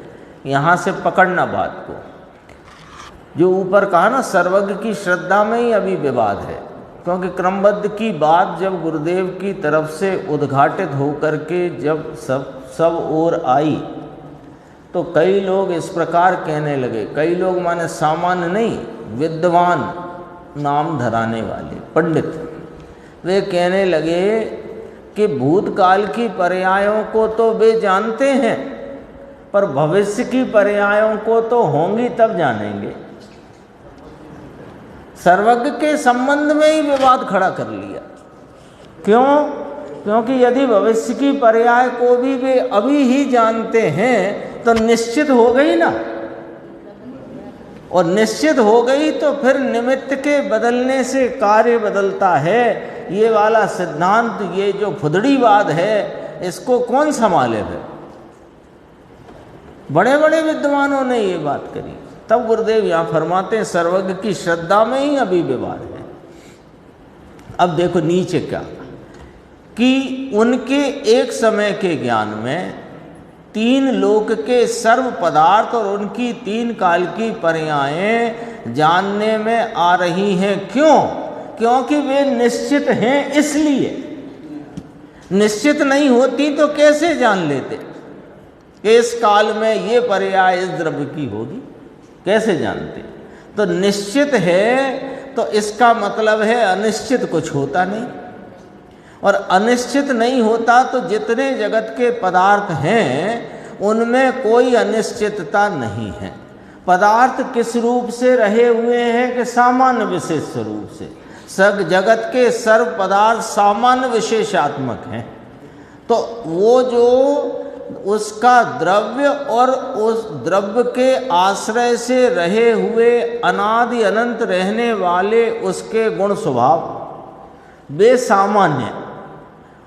यहाँ से पकड़ना बात को। जो ऊपर कहा ना, सर्वज्ञ की श्रद्धा में ही अभी विवाद है, क्योंकि क्रमबद्ध की बात जब गुरुदेव की तरफ से उद्घाटित होकर के जब सब ओर आई, तो कई लोग इस प्रकार कहने लगे। कई लोग माने सामान्य नहीं, विद्वान नाम धराने वाले पंडित, वे कहने लगे कि भूतकाल की पर्यायों को तो वे जानते हैं, पर भविष्य की पर्यायों को तो होंगी तब जानेंगे। सर्वज्ञ के संबंध में ही विवाद खड़ा कर लिया। क्यों? क्योंकि यदि भविष्य की पर्याय को भी वे अभी ही जानते हैं तो निश्चित हो गई ना, और निश्चित हो गई तो फिर निमित्त के बदलने से कार्य बदलता है। ये वाला सिद्धांत, ये जो फुदड़ीवाद है, इसको कौन संभाले? फिर बड़े बड़े विद्वानों ने ये बात करी। तब गुरुदेव यहाँ फरमाते हैं सर्वज्ञ की श्रद्धा में ही अभी विवाद है। अब देखो नीचे क्या कि उनके एक समय के ज्ञान में 3 लोक के सर्व पदार्थ और उनकी 3 काल की पर्यायें जानने में आ रही हैं। क्यों? क्योंकि वे निश्चित हैं। इसलिए निश्चित नहीं होती तो कैसे जान लेते कि इस काल में ये पर्याय इस द्रव्य की होगी? कैसे जानते? तो निश्चित है तो इसका मतलब है अनिश्चित कुछ होता नहीं, और अनिश्चित नहीं होता तो जितने जगत के पदार्थ हैं उनमें कोई अनिश्चितता नहीं है। पदार्थ किस रूप से रहे हुए हैं कि सामान्य विशेष रूप से। सब जगत के सर्व पदार्थ सामान्य विशेषात्मक हैं। तो वो जो उसका द्रव्य और उस द्रव्य के आश्रय से रहे हुए अनादि अनंत रहने वाले उसके गुण स्वभाव वे सामान्य,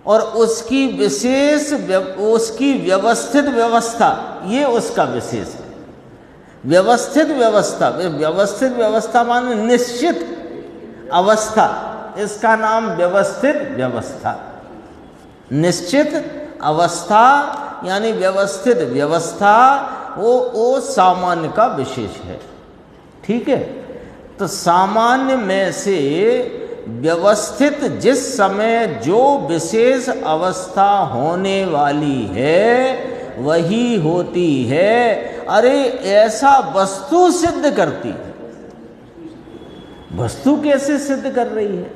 और उसकी विशेष उसकी व्यवस्थित व्यवस्था ये उसका विशेष है। व्यवस्थित व्यवस्था, व्यवस्थित व्यवस्था माने निश्चित अवस्था, इसका नाम व्यवस्थित व्यवस्था। निश्चित अवस्था यानी व्यवस्थित व्यवस्था, वो सामान्य का विशेष है। ठीक है? तो सामान्य में से व्यवस्थित जिस समय जो विशेष अवस्था होने वाली है वही होती है। अरे ऐसा वस्तु सिद्ध करती है। वस्तु कैसे सिद्ध कर रही है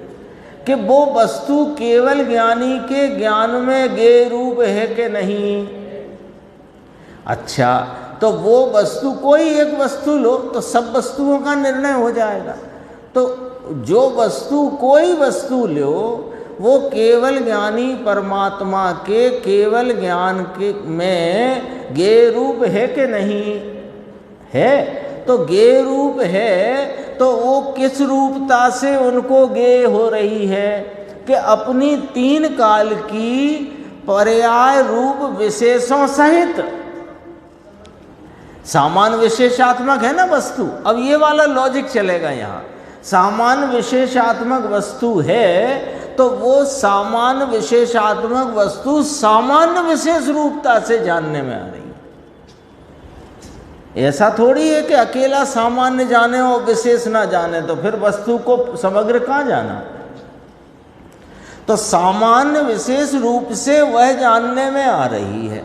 कि वो वस्तु केवल ज्ञानी के ज्ञान में ज्ञेय रूप है कि नहीं? अच्छा, तो वो वस्तु, कोई एक वस्तु लो तो सब वस्तुओं का निर्णय हो जाएगा। तो जो वस्तु, कोई वस्तु लो, वो केवल ज्ञानी परमात्मा के केवल ज्ञान के में ज्ञेय रूप है कि नहीं? है तो गेय रूप है, तो वो किस रूपता से उनको गेय हो रही है कि अपनी तीन काल की पर्याय रूप विशेषों सहित। सामान्य विशेषात्मक है ना वस्तु, अब ये वाला लॉजिक चलेगा यहाँ। सामान्य विशेषात्मक वस्तु है तो वो सामान्य विशेषात्मक वस्तु सामान्य विशेष रूपता से जानने में आ रही है। ऐसा थोड़ी है कि अकेला सामान्य जाने और विशेष ना जाने, तो फिर वस्तु को समग्र कहाँ जाना। तो सामान्य विशेष रूप से वह जानने में आ रही है,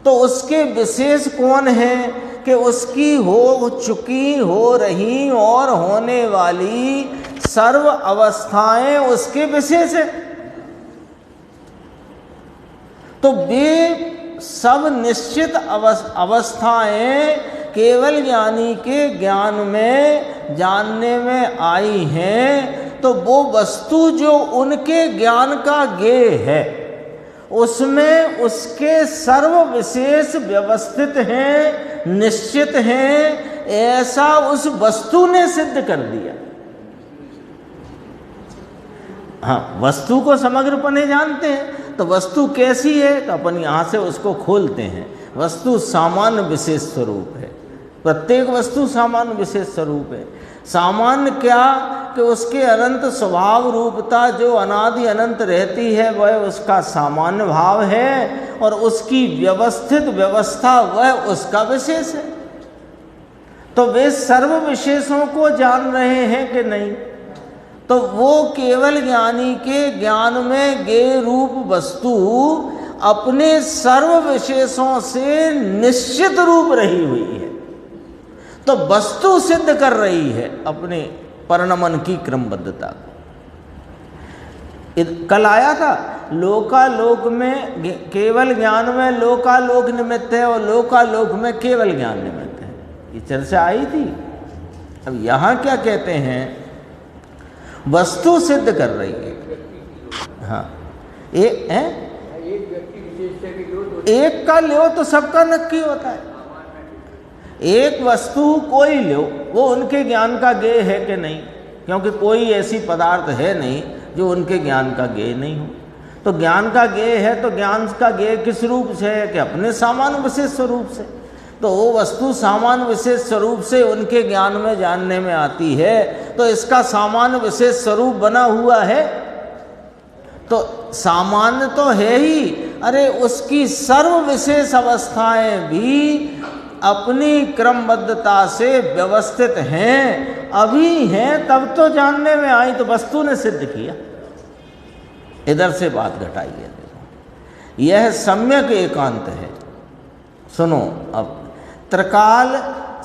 तो उसके विशेष कौन है कि उसकी हो चुकी, हो रही और होने वाली सर्व अवस्थाएं उसके विशेष है। तो वे सब निश्चित अवस्थाएं केवल ज्ञानी के ज्ञान में जानने में आई हैं, तो वो वस्तु जो उनके ज्ञान का गेय है उसमें उसके सर्व विशेष व्यवस्थित हैं, निश्चित हैं, ऐसा उस वस्तु ने सिद्ध कर दिया। हाँ, वस्तु को समग्रपने जानते हैं, तो वस्तु कैसी है तो अपन यहाँ से उसको खोलते हैं। वस्तु सामान्य विशेष स्वरूप है, प्रत्येक वस्तु सामान्य विशेष स्वरूप है। सामान्य क्या कि उसके अनंत स्वभाव रूपता जो अनादि अनंत रहती है वह उसका सामान्य भाव है, और उसकी व्यवस्थित व्यवस्था वह उसका विशेष है। तो वे सर्व विशेषों को जान रहे हैं कि नहीं, तो वो केवल ज्ञानी के ज्ञान में गेय रूप वस्तु अपने सर्व विशेषों से निश्चित रूप रही हुई है, तो वस्तु सिद्ध कर रही है अपने परिणमन की क्रमबद्धता को। कल आया था लोकालोक में केवल ज्ञान में लोकालोक निमित्त है और लोकालोक में केवल ज्ञान निमित्त है, ये चर्चा आई थी। अब यहाँ क्या कहते हैं, वस्तु सिद्ध कर रही है। हाँ, एक है, एक का लो तो सबका नक्की होता है। एक वस्तु कोई लो, वो उनके ज्ञान का गेय है कि नहीं, क्योंकि कोई ऐसी पदार्थ है नहीं जो उनके ज्ञान का गेय नहीं हो। तो ज्ञान का गेय है तो ज्ञान का गेय किस रूप से है कि अपने सामान्य विशेष स्वरूप से। तो वो वस्तु सामान्य विशेष स्वरूप से उनके ज्ञान में जानने में आती है, तो इसका सामान्य विशेष स्वरूप बना हुआ है। तो सामान्य तो है ही, अरे उसकी सर्व विशेष अवस्थाएं भी अपनी क्रमबद्धता से व्यवस्थित हैं, अभी हैं तब तो जानने में आई, तो वस्तु ने सिद्ध किया। इधर से बात घटाइए, देखो यह सम्यक एकांत है। सुनो, अब त्रिकाल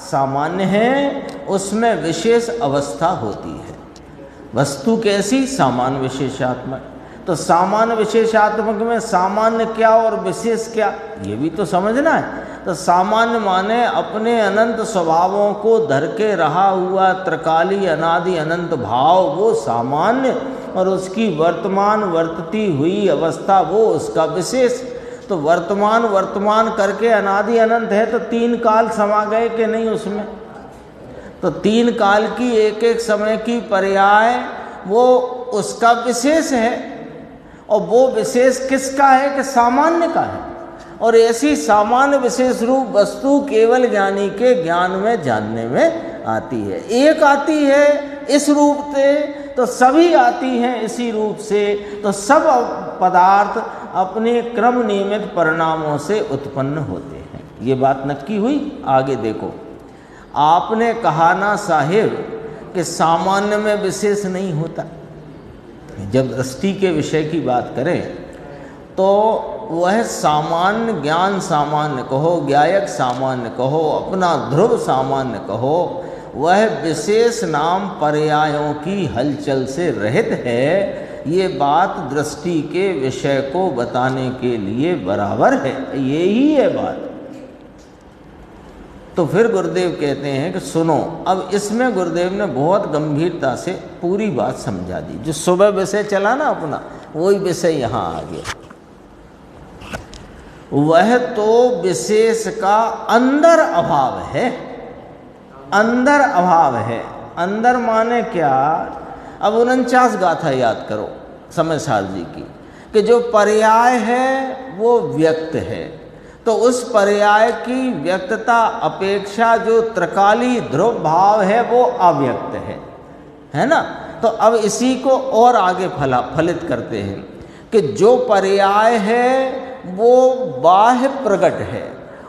सामान्य है, उसमें विशेष अवस्था होती है। वस्तु कैसी, सामान्य विशेषात्मक। तो सामान्य विशेषात्मक में सामान्य क्या और विशेष क्या, ये भी तो समझना है। तो सामान्य माने अपने अनंत स्वभावों को धर के रहा हुआ त्रिकाली अनादि अनंत भाव, वो सामान्य, और उसकी वर्तमान वर्तती हुई अवस्था वो उसका विशेष। तो वर्तमान वर्तमान करके अनादि अनंत है, तो तीन काल समा गए कि नहीं उसमें। तो तीन काल की एक एक समय की पर्याय वो उसका विशेष है, और वो विशेष किसका है कि सामान्य का है। और ऐसी सामान्य विशेष रूप वस्तु केवल ज्ञानी के ज्ञान में जानने में आती है। एक आती है इस रूप से, तो सभी आती हैं इसी रूप से। तो सब पदार्थ अपने क्रम नियमित परिणामों से उत्पन्न होते हैं। ये बात नक्की हुई। आगे देखो, आपने कहा ना साहिब कि सामान्य में विशेष नहीं होता। जब दृष्टि के विषय की बात करें तो वह सामान्य ज्ञान सामान्य कहो, ज्ञायक सामान्य कहो, अपना ध्रुव सामान्य कहो, वह विशेष नाम पर्यायों की हलचल से रहित है। ये बात दृष्टि के विषय को बताने के लिए बराबर है, यही है बात। तो फिर गुरुदेव कहते हैं कि सुनो, अब इसमें गुरुदेव ने बहुत गंभीरता से पूरी बात समझा दी। जो सुबह विषय चला ना अपना, वही विषय यहाँ आ गया। वह तो विशेष का अंदर अभाव है, अंदर अभाव है। अंदर माने क्या? अब 49 गाथा याद करो समय सार जी की, कि जो पर्याय है वो व्यक्त है, तो उस पर्याय की व्यक्तता अपेक्षा जो त्रिकाली ध्रुव भाव है वो अव्यक्त है ना। तो अब इसी को और आगे फलित करते हैं कि जो पर्याय है वो बाह्य प्रकट है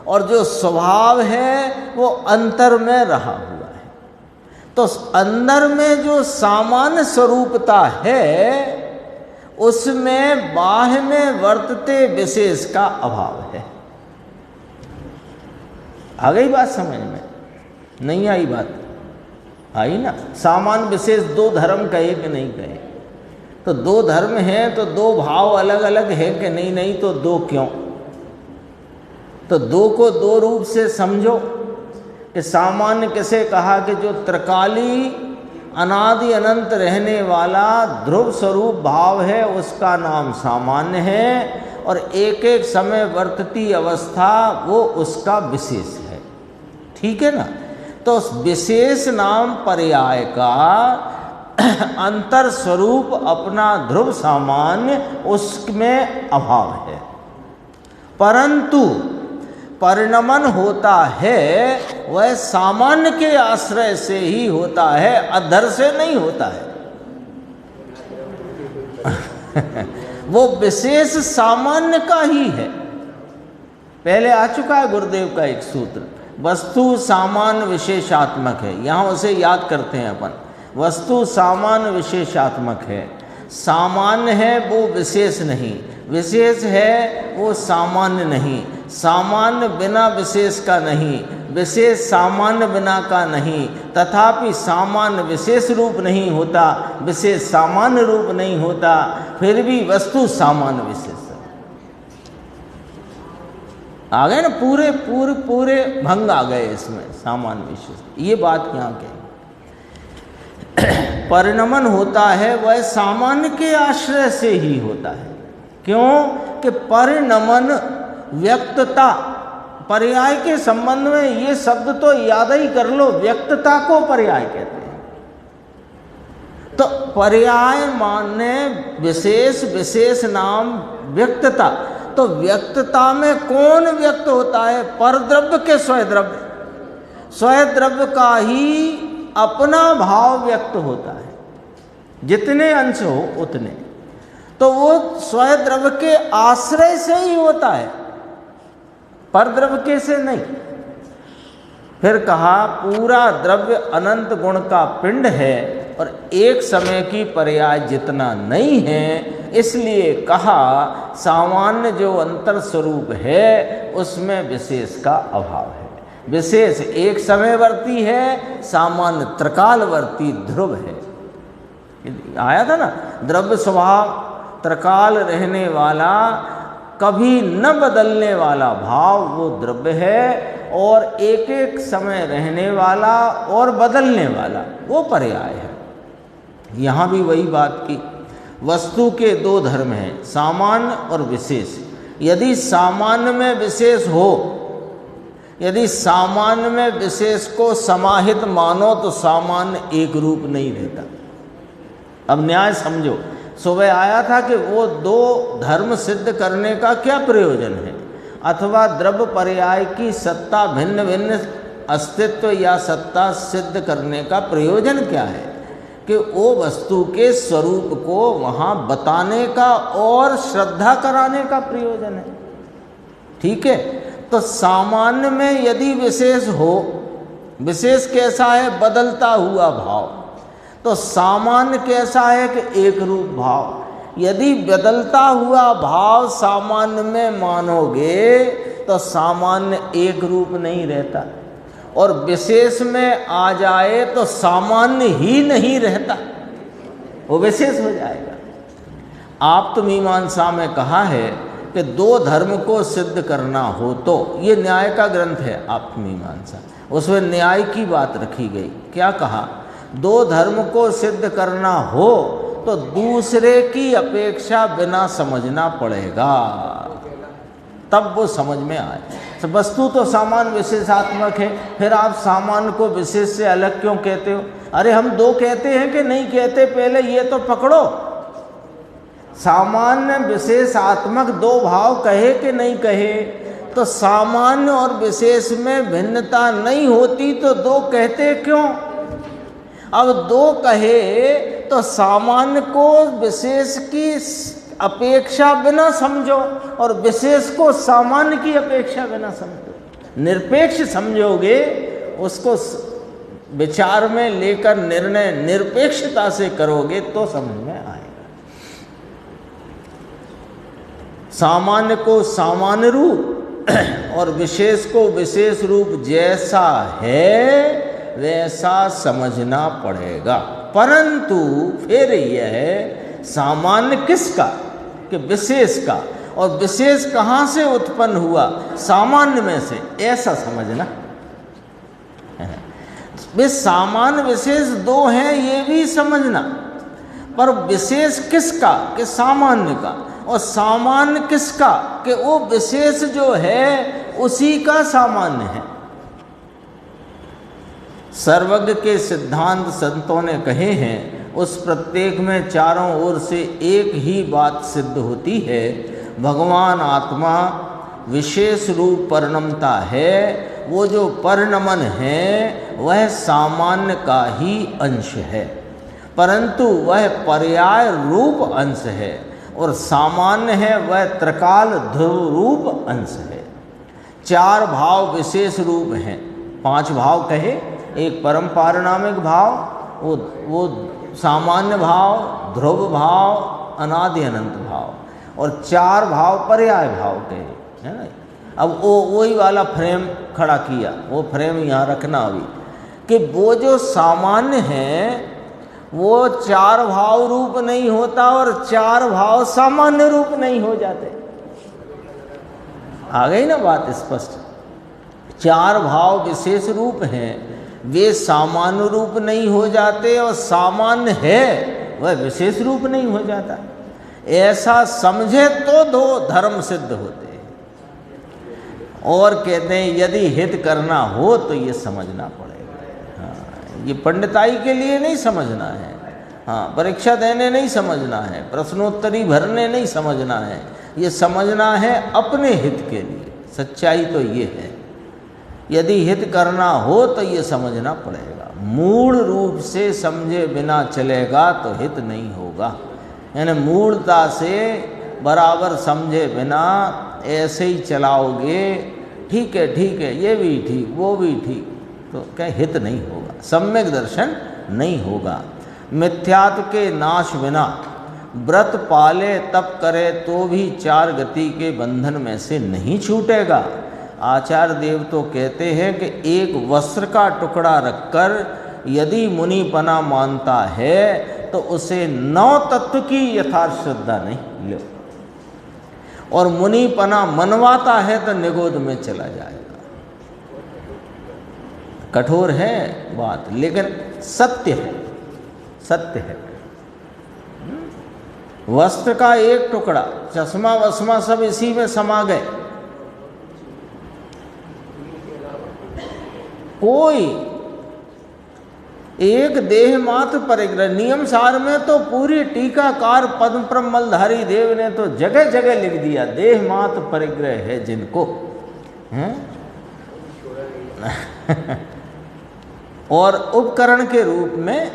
और जो स्वभाव है वो अंतर में रहा हुआ है। तो अंदर में जो सामान्य स्वरूपता है उसमें बाह्य में वर्तते विशेष का अभाव है। आ गई बात समझ में? नहीं आई बात? आई ना। सामान्य विशेष दो धर्म कहे कि नहीं कहे? तो दो धर्म हैं तो दो भाव अलग अलग है कि नहीं? नहीं तो दो क्यों? तो दो को दो रूप से समझो कि सामान्य किसे कहा कि जो त्रिकाली अनादि अनंत रहने वाला ध्रुव स्वरूप भाव है उसका नाम सामान्य है, और एक एक समय वर्तती अवस्था वो उसका विशेष है। ठीक है ना। तो उस विशेष नाम पर्याय का अंतर स्वरूप अपना ध्रुव सामान्य उसमें अभाव है, परंतु परिणमन होता है वह सामान्य के आश्रय से ही होता है, अधर से नहीं होता है। वो विशेष सामान्य का ही है। पहले आ चुका है गुरुदेव का एक सूत्र, वस्तु सामान्य विशेषात्मक है। यहाँ उसे याद करते हैं अपन। वस्तु सामान्य विशेषात्मक है, सामान्य है वो विशेष नहीं, विशेष है वो सामान्य नहीं, सामान्य बिना विशेष का नहीं, विशेष सामान्य बिना का नहीं, तथापि सामान्य विशेष रूप नहीं होता, विशेष सामान्य रूप नहीं होता, फिर भी वस्तु सामान्य विशेष। आ गए ना, पूरे पूरे पूरे भंग आ गए इसमें सामान्य विशेष। ये बात यहाँ के परिणमन होता है वह सामान्य के आश्रय से ही होता है। क्यों कि परिणमन व्यक्तता, पर्याय के संबंध में ये शब्द तो याद ही कर लो, व्यक्तता को पर्याय कहते हैं। तो पर्याय माने विशेष, विशेष नाम व्यक्तता। तो व्यक्तता में कौन व्यक्त होता है? परद्रव्य के स्वयद्रव्य, स्वयद्रव्य का ही अपना भाव व्यक्त होता है, जितने अंश हो उतने। तो वो स्वयद्रव्य के आश्रय से ही होता है, परद्रव्य के से नहीं। फिर कहा पूरा द्रव्य अनंत गुण का पिंड है और एक समय की पर्याय जितना नहीं है, इसलिए कहा सामान्य जो अंतर स्वरूप है उसमें विशेष का अभाव है। विशेष एक समयवर्ती है, सामान्य त्रिकालवर्ती ध्रुव है। आया था ना, द्रव्य स्वभाव त्रिकाल रहने वाला, कभी न बदलने वाला भाव वो द्रव्य है, और एक एक समय रहने वाला और बदलने वाला वो पर्याय है। यहाँ भी वही बात की, वस्तु के दो धर्म हैं, सामान्य और विशेष। यदि सामान्य में विशेष हो, यदि सामान्य में विशेष को समाहित मानो तो सामान्य एक रूप नहीं रहता। अब न्याय समझो, सुबह आया था कि वो दो धर्म सिद्ध करने का क्या प्रयोजन है, अथवा द्रव्य पर्याय की सत्ता भिन्न भिन्न अस्तित्व या सत्ता सिद्ध करने का प्रयोजन क्या है? कि वो वस्तु के स्वरूप को वहाँ बताने का और श्रद्धा कराने का प्रयोजन है। ठीक है। तो सामान्य में यदि विशेष हो, विशेष कैसा है? बदलता हुआ भाव। तो सामान्य कैसा है? कि एक रूप भाव। यदि बदलता हुआ भाव सामान्य में मानोगे तो सामान्य एक रूप नहीं रहता, और विशेष में आ जाए तो सामान्य ही नहीं रहता, वो विशेष हो जाएगा। आप तो मीमांसा में कहा है कि दो धर्म को सिद्ध करना हो तो, ये न्याय का ग्रंथ है आप मीमांसा, उसमें न्याय की बात रखी गई। क्या कहा? दो धर्म को सिद्ध करना हो तो दूसरे की अपेक्षा बिना समझना पड़ेगा, तब वो समझ में आए। तो वस्तु तो सामान विशेषात्मक है, फिर आप सामान को विशेष से अलग क्यों कहते हो? अरे हम दो कहते हैं कि नहीं कहते, पहले ये तो पकड़ो। सामान्य विशेषात्मक दो भाव कहे कि नहीं कहे? तो सामान्य और विशेष में भिन्नता नहीं होती तो दो कहते क्यों? अब दो कहे तो सामान्य को विशेष की अपेक्षा बिना समझो और विशेष को सामान्य की अपेक्षा बिना समझो। निरपेक्ष समझोगे, उसको विचार में लेकर निर्णय निरपेक्षता से करोगे तो समझ में आएगा। सामान्य को सामान्य रूप और विशेष को विशेष रूप जैसा है वैसा समझना पड़ेगा। परंतु फिर यह सामान्य किसका कि विशेष का, और विशेष कहाँ से उत्पन्न हुआ? सामान्य में से, ऐसा समझना। वे सामान्य विशेष दो हैं ये भी समझना, पर विशेष किसका कि सामान्य का, और सामान्य किसका कि वो विशेष जो है उसी का सामान्य है। सर्वज्ञ के सिद्धांत संतों ने कहे हैं, उस प्रत्येक में चारों ओर से एक ही बात सिद्ध होती है। भगवान आत्मा विशेष रूप परिणमता है, वो जो परिणमन है वह सामान्य का ही अंश है, परंतु वह पर्याय रूप अंश है, और सामान्य है वह त्रिकाल ध्रुव रूप अंश है। चार भाव विशेष रूप हैं, पांच भाव कहे, एक परम पारिणामिक भाव, वो सामान्य भाव, ध्रुव भाव, अनादि अनंत भाव, और चार भाव पर्याय भाव कहे, है ना। अब वही वाला फ्रेम खड़ा किया, वो फ्रेम यहाँ रखना अभी, कि वो जो सामान्य है वो चार भाव रूप नहीं होता और चार भाव सामान्य रूप नहीं हो जाते। आ गई ना बात स्पष्ट? चार भाव विशेष रूप हैं, वे सामान्य रूप नहीं हो जाते, और सामान्य है वह विशेष रूप नहीं हो जाता। ऐसा समझे तो दो धर्म सिद्ध होते हैं। और कहते हैं यदि हित करना हो तो ये समझना पड़ेगा। हाँ, ये पंडिताई के लिए नहीं समझना है, हाँ, परीक्षा देने नहीं समझना है, प्रश्नोत्तरी भरने नहीं समझना है, ये समझना है अपने हित के लिए। सच्चाई तो ये है, यदि हित करना हो तो ये समझना पड़ेगा। मूल रूप से समझे बिना चलेगा तो हित नहीं होगा, यानी मूलता से बराबर समझे बिना ऐसे ही चलाओगे, ठीक है ये भी ठीक वो भी ठीक, तो क्या हित नहीं होगा, सम्यक दर्शन नहीं होगा। मिथ्यात्व के नाश बिना व्रत पाले तप करे तो भी चार गति के बंधन में से नहीं छूटेगा। आचार्य देव तो कहते हैं कि एक वस्त्र का टुकड़ा रखकर यदि मुनिपना मानता है तो उसे नौ तत्व की यथार्थ श्रद्धा नहीं लो, और मुनिपना मनवाता है तो निगोद में चला जाएगा। कठोर है बात, लेकिन सत्य है, सत्य है। वस्त्र का एक टुकड़ा, चश्मा वस्मा सब इसी में समा गए। कोई एक देह मात्र परिग्रह, नियम सार में तो पूरी टीकाकार पद्म प्रमलधारी देव ने तो जगह जगह लिख दिया, देह मात्र परिग्रह है जिनको, हैं? और उपकरण के रूप में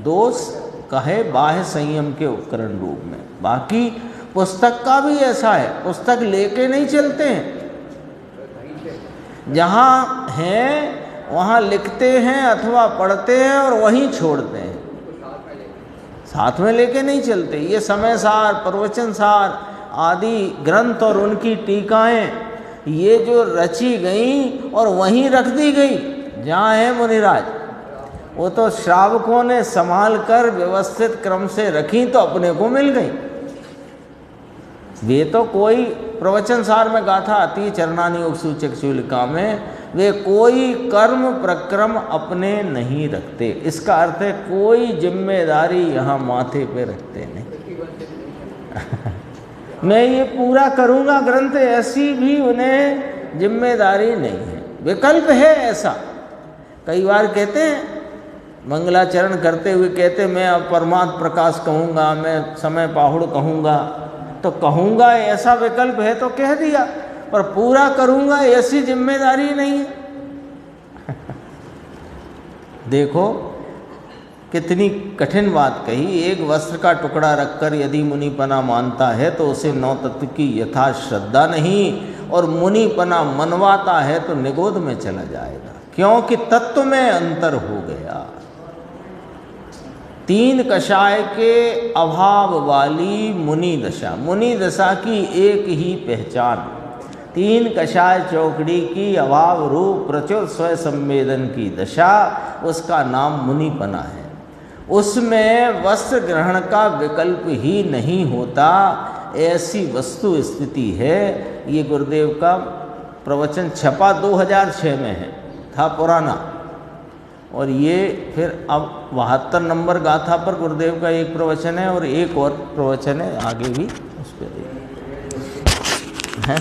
दोष कहे बाह्य संयम के उपकरण रूप में। बाकी पुस्तक का भी ऐसा है, पुस्तक लेके नहीं चलते हैं, जहाँ हैं वहाँ लिखते हैं अथवा पढ़ते हैं और वहीं छोड़ते हैं, साथ में लेके नहीं चलते। ये समय सार, प्रवचन सार आदि ग्रंथ और उनकी टीकाएं ये जो रची गई और वहीं रख दी गई जहाँ है मुनिराज, वो तो श्रावकों ने संभाल कर व्यवस्थित क्रम से रखी तो अपने को मिल गई। वे तो कोई प्रवचन सार में गाथा आती है चरणानी योग सूचक चूलिका में, वे कोई कर्म प्रक्रम अपने नहीं रखते। इसका अर्थ है कोई जिम्मेदारी यहाँ माथे पे रखते नहीं। मैं ये पूरा करूँगा ग्रंथ, ऐसी भी उन्हें जिम्मेदारी नहीं है, विकल्प है ऐसा। कई बार कहते हैं, मंगलाचरण करते हुए कहते मैं अब परमात्म प्रकाश कहूँगा, मैं समय पाहुड़ कहूँगा। तो कहूँगा ऐसा विकल्प है तो कह दिया, पर पूरा करूँगा ऐसी जिम्मेदारी नहीं है। देखो कितनी कठिन बात कही। एक वस्त्र का टुकड़ा रखकर यदि मुनिपना मानता है तो उसे नौ तत्व की यथा श्रद्धा नहीं, और मुनिपना मनवाता है तो निगोद में चला जाएगा, क्योंकि तत्व में अंतर हो गया। तीन कषाय के अभाव वाली मुनि दशा, मुनि दशा की एक ही पहचान, तीन कषाय चौकड़ी की अभाव रूप प्रचुर स्वय संवेदन की दशा, उसका नाम मुनिपना है। उसमें वस्त्र ग्रहण का विकल्प ही नहीं होता, ऐसी वस्तु स्थिति है। ये गुरुदेव का प्रवचन छपा 2006 में है, था पुराना। और ये फिर अब 72 नंबर गाथा पर गुरुदेव का एक प्रवचन है, और एक और प्रवचन है आगे भी, उस पर है।